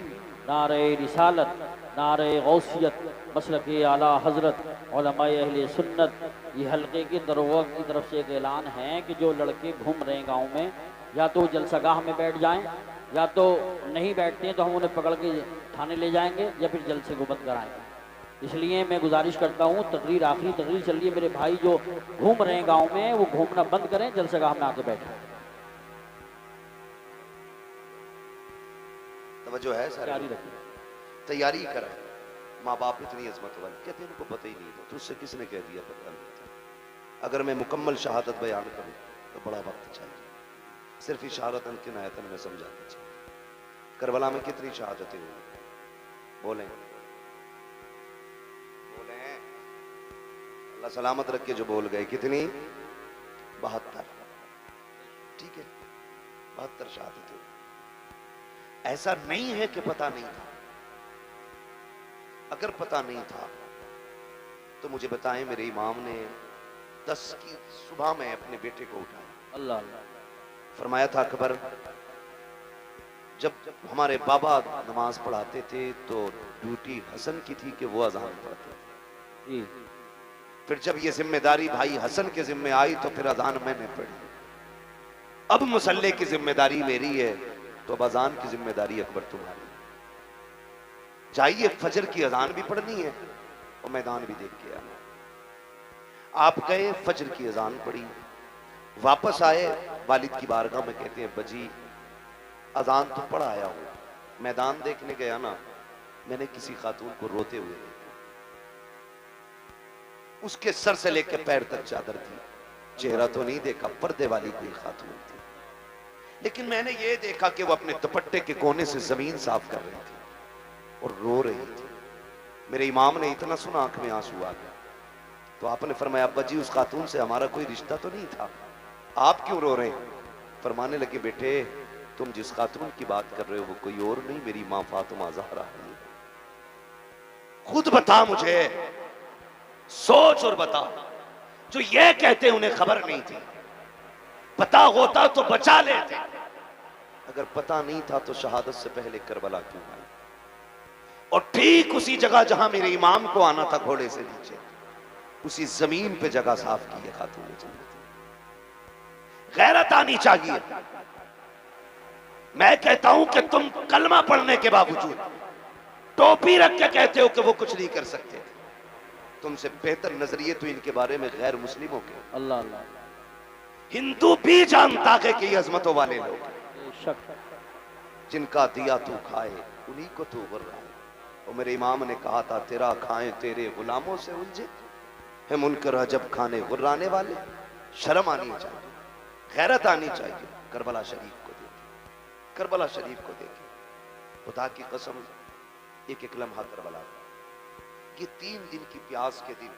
नारे रिसालत, नारे गौसियत, मसलक आला हजरत, उलमाए अहले सुन्नत। ये हल्के की दरोगा की तरफ से एक ऐलान है कि जो लड़के घूम रहे हैं गांव में, या तो जलसागाह में बैठ जाएं, या तो नहीं बैठते हैं तो हम उन्हें पकड़ के थाने ले जाएंगे या फिर जल से गुबत कराएंगे। इसलिए मैं गुजारिश करता हूँ, तकरीर आखिरी तकरीर चल रही है, मेरे भाई जो घूम रहे हैं गाँव में वो घूमना बंद करें, जलसागाह में आके बैठें। तवज्जो है सर, जारी रखें, तैयारी करा। माँ बाप इतनी अजमत वाले कहते हैं उनको पता ही नहीं था, तुझसे किसने कह दिया पता नहीं था। अगर मैं मुकम्मल शहादत बयान करूं तो बड़ा वक्त चाहिए, सिर्फ इशारतन किनायतन में समझाना चाहिए। करबला में कितनी शहादतें हुई? बोलें बोलें, अल्लाह सलामत रख के जो बोल गए, कितनी? 72। ठीक है, 72 शहादतें हुई। ऐसा नहीं है कि पता नहीं था। अगर पता नहीं था तो मुझे बताएं, मेरे इमाम ने 10 की सुबह में अपने बेटे को उठाया, अल्लाह अल्लाह, फरमाया था अकबर जब हमारे बाबा नमाज पढ़ाते थे तो ड्यूटी हसन की थी कि वो अजान पढ़ते थे। फिर जब ये जिम्मेदारी भाई हसन के जिम्मे आई तो फिर अजान मैंने पढ़ी। अब मुसल्ले की जिम्मेदारी मेरी है तो अब अजान की जिम्मेदारी अकबर तुम्हारी। जाइए, फजर की अजान भी पढ़नी है और मैदान भी देख के आना। आप गए, फजर की अजान पढ़ी, वापस आए, वालिद की बारगाह में कहते हैं बजी अजान तो पढ़ आया हूं, मैदान देखने गया ना, मैंने किसी खातून को रोते हुए देखा, उसके सर से लेकर पैर तक चादर थी, चेहरा तो नहीं देखा, पर्दे वाली कोई खातून थी, लेकिन मैंने ये देखा कि वो अपने दुपट्टे के कोने से जमीन साफ कर रही थी और रो रही थी। मेरे इमाम ने इतना सुना, आंख में आंसू आ गया। तो आपने फरमाया अब्बा जी उस खातून से हमारा कोई रिश्ता तो नहीं था, आप क्यों रो रहे हैं? फरमाने लगे बेटे तुम जिस खातून की बात कर रहे हो वो कोई और नहीं, मेरी मां फातिमा ज़हरा है। खुद बता मुझे, सोच और बता। जो ये कहते उन्हें खबर नहीं थी, पता होता तो बचा लेते, अगर पता नहीं था तो शहादत से पहले करबला क्यों आई? और ठीक उसी जगह जहां मेरे इमाम को आना था घोड़े से नीचे, उसी जमीन पे जगह साफ की है खातून जन्नत। गैरत आनी चाहिए। मैं कहता हूं कि तुम कलमा पढ़ने के बावजूद टोपी रख के कहते हो कि वो कुछ नहीं कर सकते, तुमसे बेहतर नजरिए तो इनके बारे में गैर मुस्लिमों के। अल्लाह अल्लाह, हिंदू भी जानता है कि ये अजमतों वाले लोग, जिनका दिया तू खाए उन्हीं को तू गुर्राए। और मेरे इमाम ने कहा था तेरा खाएं तेरे गुलामों से उलझे है मुनकर अजब खाने गुर्राने वाले। शर्म आनी चाहिए, गैरत आनी चाहिए। करबला शरीफ को देखे, करबला शरीफ को देखे, खुदा की कसम एक एक लम्हा करबला, ये 3 दिन की प्यास के दिन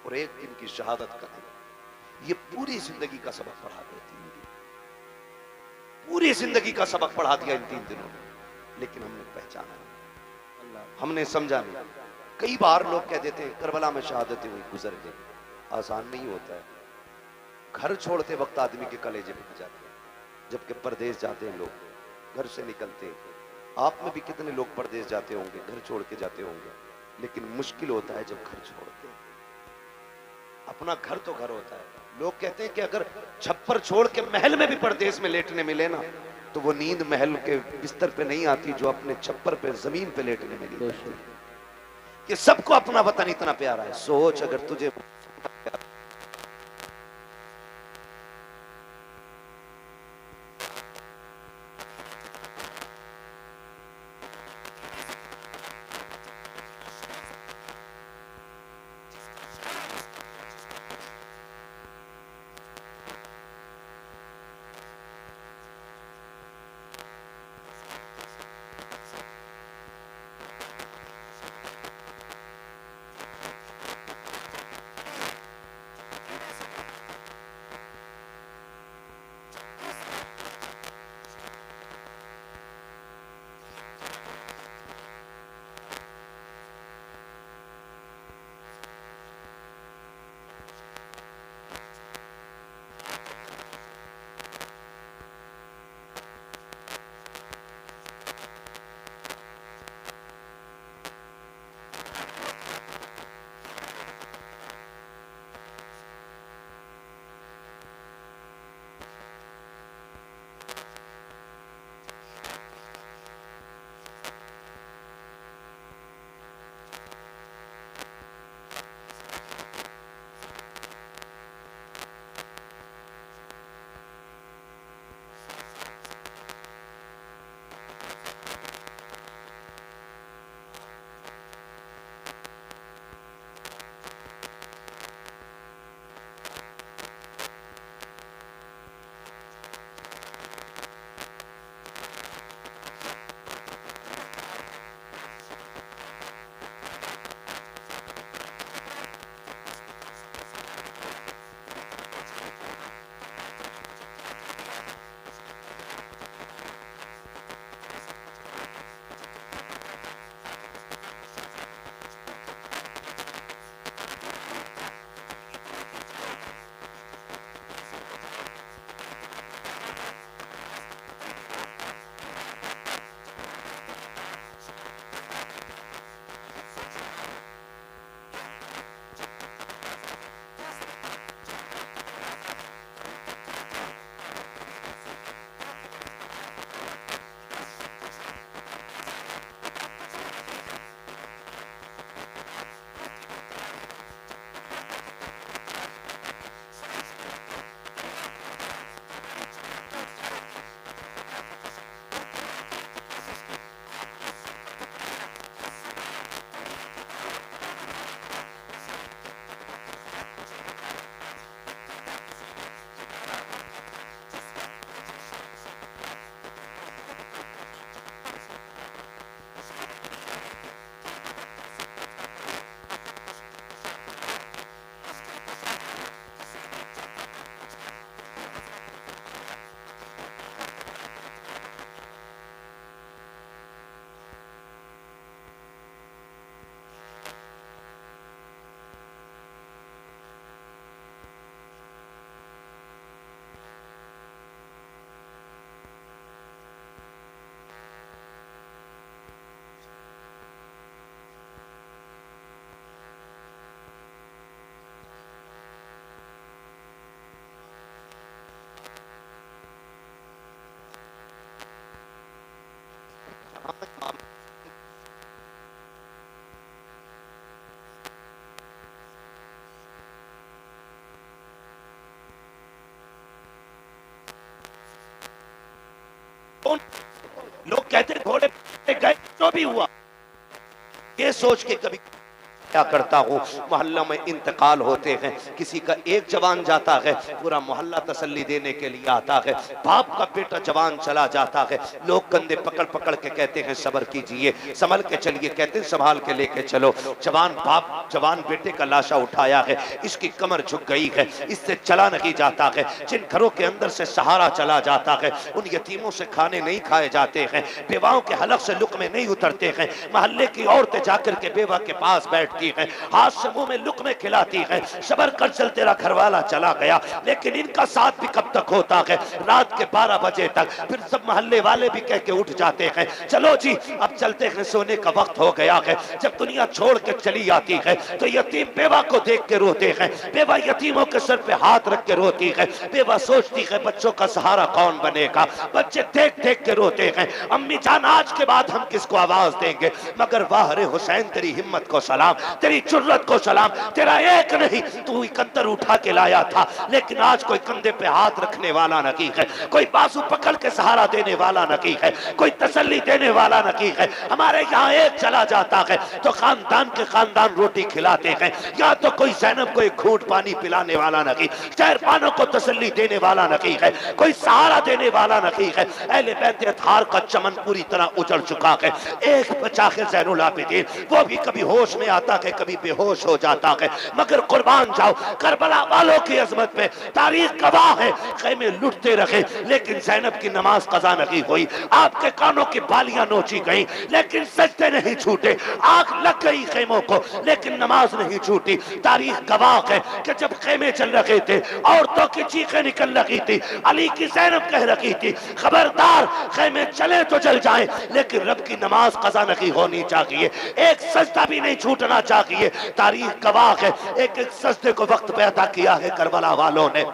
और 1 दिन की शहादत का दिन, ये पूरी जिंदगी का सबक पढ़ा देती है। पूरी जिंदगी का सबक पढ़ा दिया इन 3 दिनों में, लेकिन हमने पहचाना नहीं, हमने समझा नहीं। कई बार लोग कह देते हैं करबला में शहादतें हुई, गुजर गई। आसान नहीं होता है। घर छोड़ते वक्त आदमी के कलेजे बिक जाते हैं, जबकि परदेश जाते हैं लोग, घर से निकलते हैं। आप में भी कितने लोग परदेश जाते होंगे, घर छोड़ के जाते होंगे, लेकिन मुश्किल होता है जब घर छोड़ते हैं। अपना घर तो घर होता है। लोग कहते हैं कि अगर छप्पर छोड़ के महल में भी परदेश में लेटने मिले ना, तो वो नींद महल के बिस्तर पे नहीं आती जो अपने छप्पर पे जमीन पे लेटने मिली। कि सबको अपना वतन इतना प्यारा है। सोच अगर तुझे लोग कहते घोड़े पे गए जो भी हुआ, ये सोच के कभी क्या करता हूँ, मोहल्ला में इंतकाल होते हैं, किसी का एक जवान जाता है, पूरा मोहल्ला तसल्ली देने के लिए आता है। बाप का बेटा जवान चला जाता है, लोग कंधे पकड़ पकड़ के कहते हैं सब्र कीजिए, संभल के चलिए, कहते हैं संभाल के लेके चलो। जवान बाप जवान बेटे का लाशा उठाया है, इसकी कमर झुक गई है, इससे चला नहीं जाता है। जिन घरों के अंदर से सहारा चला जाता है, उन यतीमों से खाने नहीं खाए जाते हैं, बेवाओं के हलक से लुकमे नहीं उतरते हैं। मोहल्ले की औरतें जाकर के बेवा के पास बैठती हैं, हाथ से मुंह में लुकमे खिलाती हैं, सबर कर चल तेरा घरवाला चला गया। लेकिन इनका साथ भी कब तक होता है, रात के 12 बजे तक। फिर सब मोहल्ले वाले भी कह के उठ जाते हैं, चलो जी अब चलते हैं, सोने का वक्त हो गया है। जब दुनिया छोड़ के चली आती है तो यतीम बेवा को देख के रोते हैं, बेवा यतीमों के सर पे हाथ रख के रोती है। बेवा सोचती है बच्चों का सहारा कौन बनेगा, बच्चे देख देख के रोते हैं, अम्मी जान आज के बाद हम किसको आवाज देंगे। मगर वाह रे हुसैन, तेरी हिम्मत को सलाम, तेरी जुर्रत को सलाम, तेरा एक नहीं तू इकंदर उठा के लाया था, लेकिन आज कोई कंधे पे हाथ रखने वाला नहीं है, कोई बाजू पकड़ के सहारा देने वाला नहीं है, कोई तसल्ली देने वाला नहीं है। हमारे यहाँ एक चला जाता है तो खानदान के खानदान रोटी खिलाते हैं, या तो कोई ज़ैनब को एक घूंट पानी पिलाने वाला नहीं, शहरबानों को तसल्ली देने वाला नहीं है, कोई सहारा देने वाला नहीं है। अहले बैत अतहार का चमन पूरी तरह उजड़ चुका है। एक बचा है ज़ैनुल आबिदीन, वो भी कभी होश में आता है, कभी बेहोश हो जाता है। मगर कुर्बान जाओ करबला वालों की अजमत पे, तारीख गवाह है, खेमे लुटते रहे लेकिन ज़ैनब की नमाज कज़ा नहीं हुई, आपके कानों की बालियां नोची गई लेकिन सजदे नहीं छूटे, आग लग गई खेमों को लेकिन नमाज नहीं छूटी। तारीख गवाह है कि जब खेमे चल रहे थे औरतों की चीखें निकल रही थी, अली की ज़ैनब कह रही थी खबरदार खेमे चले तो जल जाए लेकिन रब की नमाज कज़ा नहीं होनी चाहिए, एक सजदा भी नहीं छूटना चाहिए। तारीख गवाह है एक एक सजदे को वक्त पे अदा किया है करबला वालों ने,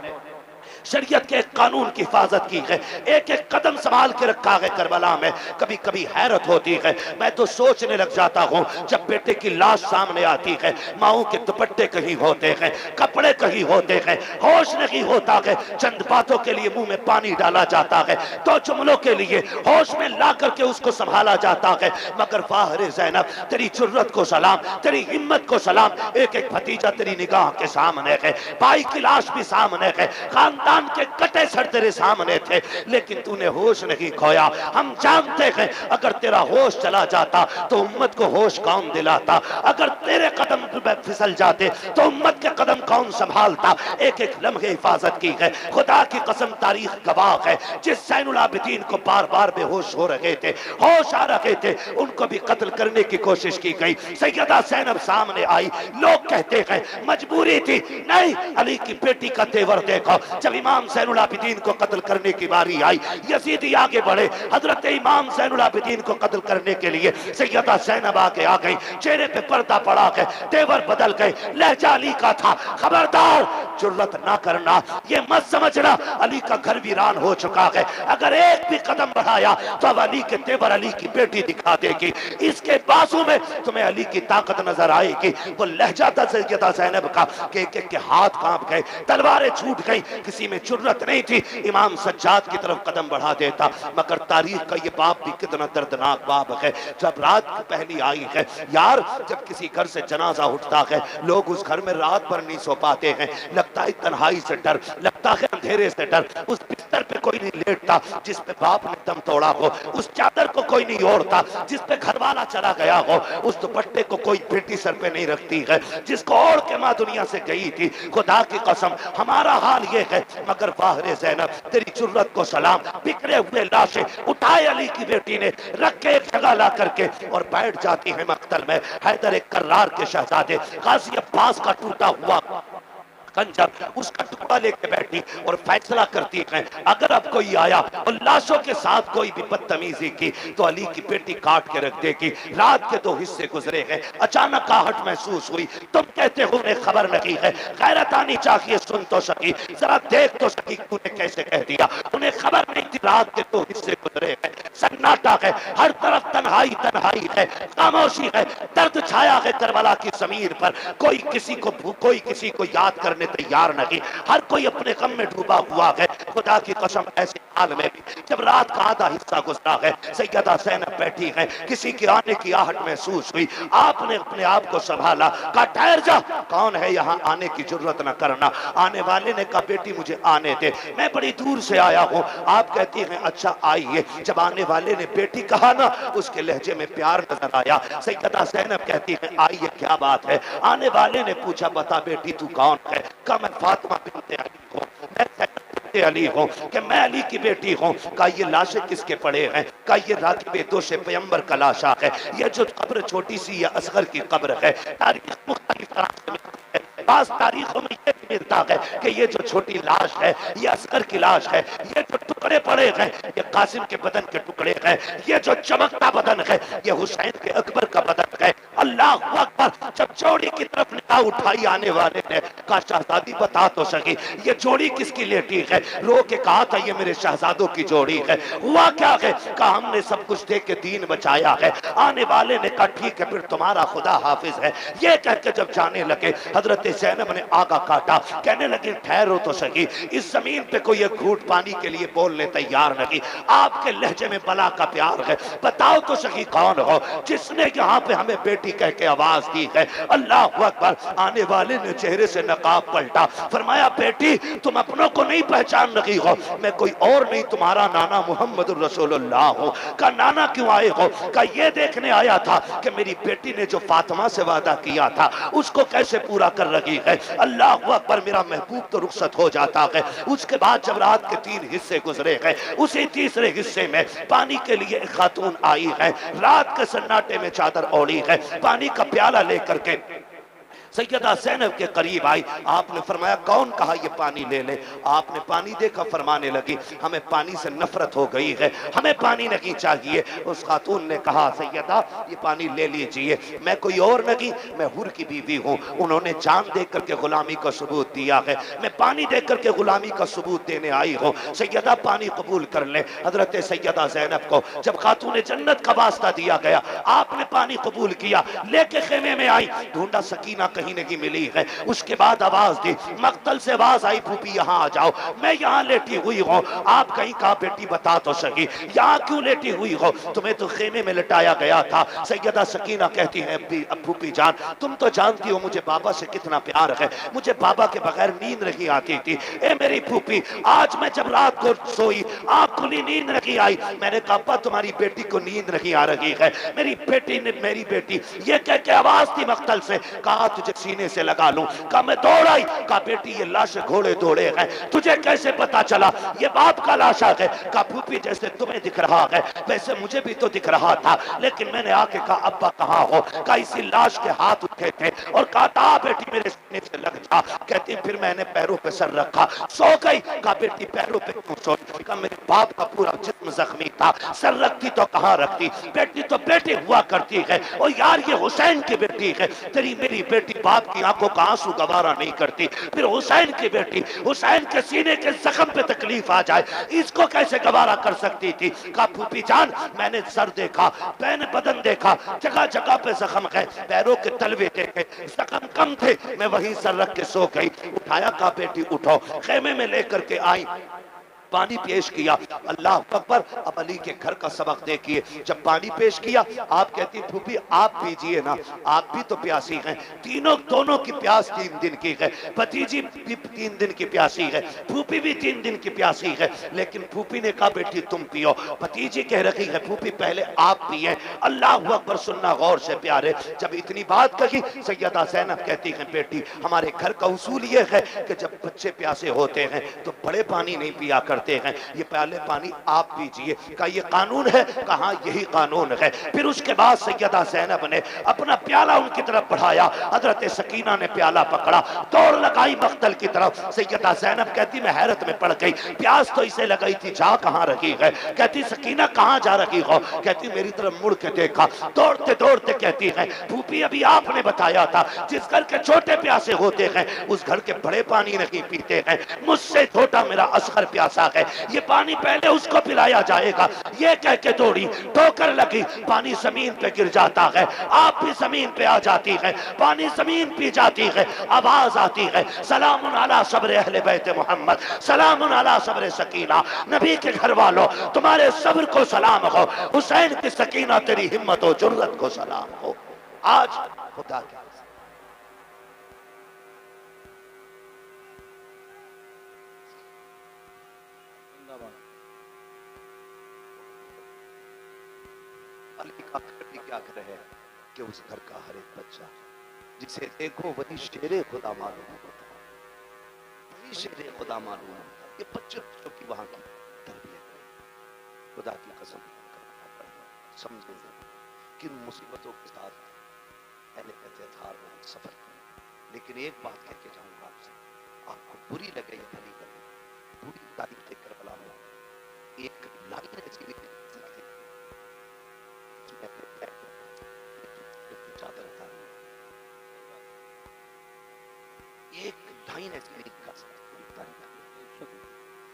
शरीयत के कानून की हिफाजत की है, एक एक कदम संभाल के रखा है करबला में। कभी कभी हैरत होती है, मैं तो सोचने लग जाता हूँ जब बेटे की लाश सामने आती है, माओं के दुपट्टे कहीं होते हैं, कपड़े कहीं होते हैं, होश नहीं होता है, चंद बातों के लिए मुंह में पानी डाला जाता है, तो जुमलों के लिए होश में ला करके उसको संभाला जाता है। मगर वाह रे ज़ैनब, तेरी जुर्रत को सलाम, तेरी हिम्मत को सलाम, एक एक भतीजा तेरी निगाह के सामने है, भाई की लाश भी सामने है, खानदान के कटे सर तेरे सामने थे, लेकिन तूने होश नहीं खोया। हम जानते हैं अगर तेरा होश चला जाता तो उम्मत को होश कौन दिलाता, अगर तेरे कदम फिसल जाते तो उम्मत के कदम कौन संभालता। एक एक लम्हे हिफाजत की है, खुदा की कसम तारीख गवाह है, जिस ज़ैनुल आबिदीन को बार बार बेहोश हो रहे थे, होश आ रहे थे, उनको भी कत्ल करने की कोशिश की गई। सैयदा ज़ैनब सामने आई, लोग कहते हैं मजबूरी थी, नहीं अली की बेटी का तेवर देखो। जब इमाम ज़ैनुल आबिदीन को कत्ल करने की बारी आई, यजीदी आगे बढ़े, हजरत इमाम ज़ैनुल आबिदीन को कत्ल करने के लिए सैयदा ज़ैनब आगे आ गई, चेहरे पे पर्दा पड़ा गए, तेवर बदल गए, लहजा अली का था। खबरदार जुर्रत ना करना, ये मत समझना अली का घर वीरान हो चुका है, अगर एक भी कदम बढ़ाया तो अब अली के तेवर अली की बेटी दिखा देगी, इसके बाजू में तुम्हें अली की ताकत नजर आएगी। वो लहजा था सैयदा ज़ैनब का कि एक के हाथ कांप गए, तलवारें छूट गई, किसी में जुर्रत नहीं थी इमाम सज्जाद की तरफ कदम बढ़ा देता। मगर तारीख का ये बाप भी कितना दर्दनाक बाप है। जब रात की पहली आई है यार, जब किसी घर से जनाजा उठता है, लोग उस घर में रात भर नहीं सो पाते हैं, लगता है तन्हाई से डर, लगता है अंधेरे से डर। उस बिस्तर पे कोई नहीं लेटता जिस पे बाप ने दम तोड़ा हो, उस चादर को कोई नहीं ओढ़ता जिस पे घरवाला चला गया हो, उस दुपट्टे को कोई बेटी सर पे नहीं रखती है जिसको ओढ़ के माँ दुनिया से गई थी। खुदा की कसम हमारा हाल ये है। मगर वाह रे ज़ैनब, तेरी जुर्रत को सलाम, बिखरे हुए लाशें उठाए अली की बेटी ने, रख के एक जगह ला करके और बैठ जाती है मक्तल में। हैदर एक कर्रार के शहजादे गाजी अब्बास का टूटा हुआ खंजर उसका टुकड़ा लेके बैठी और फैसला करती है, अगर अब कोई आया और लाशों के साथ कोई भी बदतमीजी की तो अली की बेटी काट के रख देगी। रात के 2 हिस्से गुजरे हैं, अचानक आहट महसूस हुई, तुम कहते हो उन्हें खबर नहीं है, गैरत आनी चाहिए, सुन तो सकी, जरा देख तो सकी तूने कैसे कह दिया। उन्हें खबर नहीं थी रात के 2 हिस्से गुजरे हैं, सन्नाटा है, हर तरफ तन्हाई तन्हाई है, खामोशी है, दर्द छाया है करबला की जमीन पर। कोई किसी को याद करने तैयार नहीं, हर कोई अपने गम में डूबा हुआ है। खुदा की कसम ऐसे हाल में भी जब रात का आधा हिस्सा गुजरा है, सैयदा ज़ैनब बैठी है, किसी के आने की आहट महसूस हुई, आपने अपने आप को संभाला, कहा ठहर जा, कौन है यहाँ, आने की जरूरत न करना। आने वाले ने कहा बेटी मुझे आने दे, मैं बड़ी दूर से आया हूँ। आप कहती हैं अच्छा आइए। जब आने वाले ने बेटी कहा ना, उसके लहजे में प्यार नजर आया। सैयदा ज़ैनब कहती है आइए, क्या बात है। आने वाले ने पूछा बता बेटी तू कौन है। कहा मैं फातिमा बिन्ते अली हूँ, मैं अली हूँ, कि मैं अली की बेटी हूँ। कहा ये लाशें किसके पड़े हैं। कहा ये राकिब दोषे पैगंबर का लाशा है। ये जो कब्र छोटी सी या असगर की कब्र है, तारीख मुख्तलिफ तरह से है। बास तारीखों में ये मिलता है कि ये जो छोटी लाश है ये असगर की लाश है, ये जो टुकड़े पड़े हैं ये कासिम के बदन के टुकड़े हैं, ये जो चमकता बदन है ये हुसैन के अकबर का बदन है। अल्लाह अकबर। जब जोड़ी की तरफ निगाह उठाई आने वाले ने, कहा शहजादी बता तो सकी ये जोड़ी किसकी लेटी है। रो के कहा था ये मेरे शहजादों की जोड़ी है। हुआ क्या है। कहा हमने सब कुछ देख के दीन बचाया है। आने वाले ने कहा ठीक है फिर तुम्हारा खुदा हाफिज है। ये कह के जब जाने लगे, हजरत ज़ैनब ने आगा काटा, कहने लगे ठहरो तो सही, इस जमीन पे कोई एक घूंट पानी के लिए बोलने तैयार नहीं। आपके लहजे में बला का प्यार है, बताओ तो सही कौन हो जिसने यहाँ पे हमें बेटी कह के आवाज दी है। अल्लाह अकबर। आने वाले ने चेहरे से नकाब पलटा, फरमाया बेटी तुम अपनों को नहीं पहचान रही हो, मैं कोई और नहीं तुम्हारा नाना मोहम्मद रसूलुल्लाह हूँ। का नाना क्यों आए हो। का ये देखने आया था कि मेरी बेटी ने जो फातिमा से वादा किया था उसको कैसे पूरा कर रही है। अल्लाह अकबर। मेरा महबूब तो रुखसत हो जाता है। उसके बाद जब रात के 3 हिस्से गुजरे हैं, उसी तीसरे हिस्से में पानी के लिए एक खातून आई है, रात के सन्नाटे में चादर ओढ़ी है, पानी का प्याला लेकर के सैयदा ज़ैनब के करीब आई। आपने फरमाया कौन, कहा ये पानी ले ले। आपने पानी देखा, फरमाने लगी हमें पानी से नफरत हो गई है, हमें पानी नहीं चाहिए। उस खातून ने कहा सैयदा ये पानी ले लीजिए, मैं कोई और नहीं, मैं हुर की बीवी हूँ। उन्होंने जान दे करके गुलामी का सबूत दिया है, मैं पानी दे करके गुलामी का सबूत देने आई हूँ। सैयदा पानी कबूल कर ले। हजरत सैयदा ज़ैनब को जब खातून जन्नत का वास्ता दिया गया, आपने पानी कबूल किया, लेके खेमे में आई, ढूंढा सकीना कहीं नहीं मिली है। उसके बाद आवाज दी, मक्तल से आवाज आई फूफी यहाँ आ जाओ, मैं यहाँ लेटी हुई हूँ। आप कहीं कहा बेटी बता तो सही यहाँ क्यों लेटी हुई हो, तुम्हें तो खेमे में लटाया गया था। सैयदा सकीना कहती है फूफी जान तुम तो जानती हो मुझे बाबा से कितना प्यार है, मुझे बाबा के बगैर नींद नहीं आती थी। ए मेरी फूफी आज मैं जब रात को सोई आँख खुली नींद नहीं आई, मैंने कहा अब्बा तुम्हारी बेटी को नींद नहीं आ रही है। मेरी बेटी ये कह के आवाज थी मक्तल से, कहा तुझे सीने से लगा लूं। कहा मैं दौड़ आई, कहा बेटी ये लाश घोड़े दौड़े हैं, तुझे कैसे पता चला ये बाप का लाशा है। कहा फूफी जैसे तुम्हें दिख रहा है वैसे मुझे भी तो दिख रहा था, लेकिन मैंने आके कहा अब्बा कहाँ हो। कहा इसी लाश के हाथ उठे थे और कहा था बेटी मेरे सीने से लग जा। कहती फिर मैंने पैरों पे सर रखा, सो गई। कहा बेटी पैरों पे क्यों सोई। कहा मेरे बाप का पूरा जिस्म जख्मी था, सर रखती तो कहाँ रखती, बेटी तो बेटी हुआ करती है। और यार ये हुसैन की बेटी है, तेरी मेरी बेटी बाप की आंखों का आंसू गवारा नहीं करती, फिर हुसैन की बेटी हुसैन के सीने के जख्म पे तकलीफ आ जाए इसको कैसे गवारा कर सकती थी। कहा फूफी जान मैंने सर देखा, मैंने बदन देखा, जगह जगह पे जख्म है, पैरों के तलवे देखे, जख्म कम थे, मैं वहीं सर रख के सो गई। उठाया, कहा बेटी उठो, खेमे में लेकर के आई, पानी पेश किया। अल्लाह अकबर। अब अली के घर का सबक देखिए, जब पानी पेश किया आप कहती फूफी आप पीजिए ना, आप भी तो प्यासी हैं। दोनों की प्यास 3 दिन की है, भतीजी भी 3 दिन की प्यासी है, फूफी भी 3 दिन की प्यासी है। लेकिन फूफी ने कहा बेटी तुम पियो, भतीजी कह रही है फूफी पहले आप पिए। अल्लाह अकबर। सुनना गौर से प्यारे, जब इतनी बात कही सैयदा ज़ैनब कहती है बेटी हमारे घर का उसूल ये है कि जब बच्चे प्यासे होते हैं तो बड़े पानी नहीं पिया कर हैं, ये पहले पानी आप पीजिए। कहा ये कानून है, कहा यही कानून है। फिर उसके बाद सैयदा ज़ैनब ने अपना प्याला उनकी तरफ बढ़ाया, हजरत सकीना ने प्याला पकड़ा, दौड़ लगाई मख्तल की तरफ। सैयदा ज़ैनब कहती मैं हैरत में पड़ गई, प्यास तो इसे लगाई थी, जा कहां रही है। कहती सकीना कहां जा रही हो। कहती मेरी तरफ मुड़ के देखा, दौड़ते दौड़ते कहती है फूफी अभी आपने बताया था जिस घर के छोटे प्यासे होते हैं उस घर के बड़े पानी नहीं पीते हैं, मुझसे छोटा मेरा असगर प्यासा है, ये पानी पहले उसको पिलाया जाएगा। ये कह के दौड़ी, ठोकर लगी, पानी जमीन पे गिर जाता है, आप भी जमीन पे आ जाती है, पानी जमीन पी जाती है, आवाज आती है, सलामुन अला सब्र अहले बैत मोहम्मद, सलामुन अला सब्र सकीना। नबी के घर वालों, तुम्हारे सब्र को सलाम हो, हुसैन की सकीना तेरी हिम्मत और जुर्रत को सलाम हो। आज खुदा के अली का घर भी क्या घर है कि उस घर का हर एक बच्चा जिसे देखो वही शेरे खुदा मालूम होता है, वही शेरे खुदा मालूम होता है। ये बच्चों की वहां की तरबियत है। खुदा की कसम समझेंगे किन मुसीबतों के साथ पहले एहतियात में सफर किया। लेकिन एक बात कह के जाऊंगा आपसे, आपको बुरी लगे या भली लगे, बुरी तारीफ से करबला में एक लाइन ऐसी लिख सकते चादर उतारी, एक लाइन ऐसी नहीं कर सकते।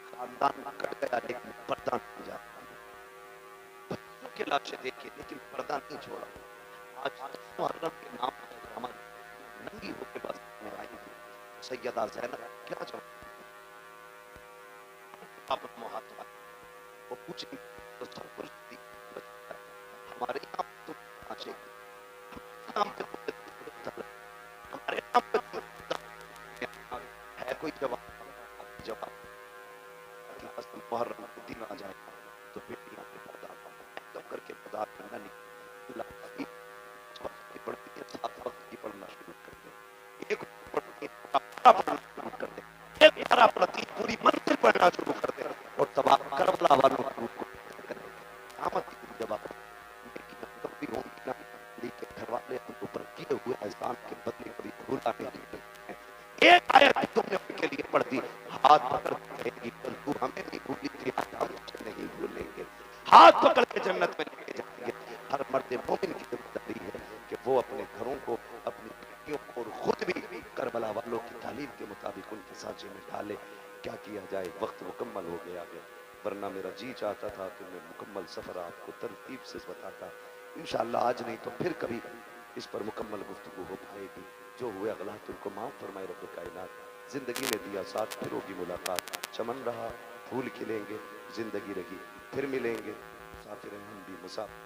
खानदान कट गया लेकिन पर्दा नहीं जा, बच्चों के लाशें देखे लेकिन पर्दा नहीं छोड़ा। आज मुहर्रम के नाम पर हमारी नंगी होकर बस में आई थी सैयदा ज़ैनब, क्या जवाब आप हाथ वो पूछे तो सब कुछ दी। हमारे यहाँ तो आशे नाम पे हमारे नाम पे है कोई जवाब, जवाब कि बस मुहर्रम के दिन आ जाए तो बेटियां पे पर्दा तब करके पर्दा करना नहीं पड़ती है, 7 वक्त की पढ़ना शुरू कर दे, एक पढ़ती पढ़ना शुरू कर दे, एक तारा पढ़ती पूरी मंजिल पढ़ना शुरू कर दे और तब आप करबला वालों को आमद की जवाब भी होंगी ना। लेकिन घर वाले उनको पर किए हुए एहसान के बदले कभी भूला नहीं। एक आयत तुमने उनके लिए पढ़ दी, हाथ पकड़ कहेगी तू हमें नहीं भूली थी, हम नहीं भूलेंगे, हाथ पकड़ के जन्नत में लेके जाएंगे। हर मर्द मोमिन की जिम्मेदारी है कि वो अपने घरों को, अपनी बेटियों को और खुद भी करबला वालों की तालीम के मुताबिक उनके सांचे में डाले। क्या किया जाए, वक्त मुकम्मल हो गया है, वरना मेरा जी चाहता था कि मैं मुकम्मल सफर आपको तरतीब से बताता। इंशाअल्लाह आज नहीं तो फिर कभी इस पर मुकम्मल गुफ्तगू हो पाएगी। जो हुए गलत उनको माफ फरमाए रब्बे कायनात। जिंदगी ने दिया साथ, फिर होगी मुलाकात, चमन रहा फूल खिलेंगे, जिंदगी रही फिर मिलेंगे, मुसाफिर हैं हम भी मुसाफिर।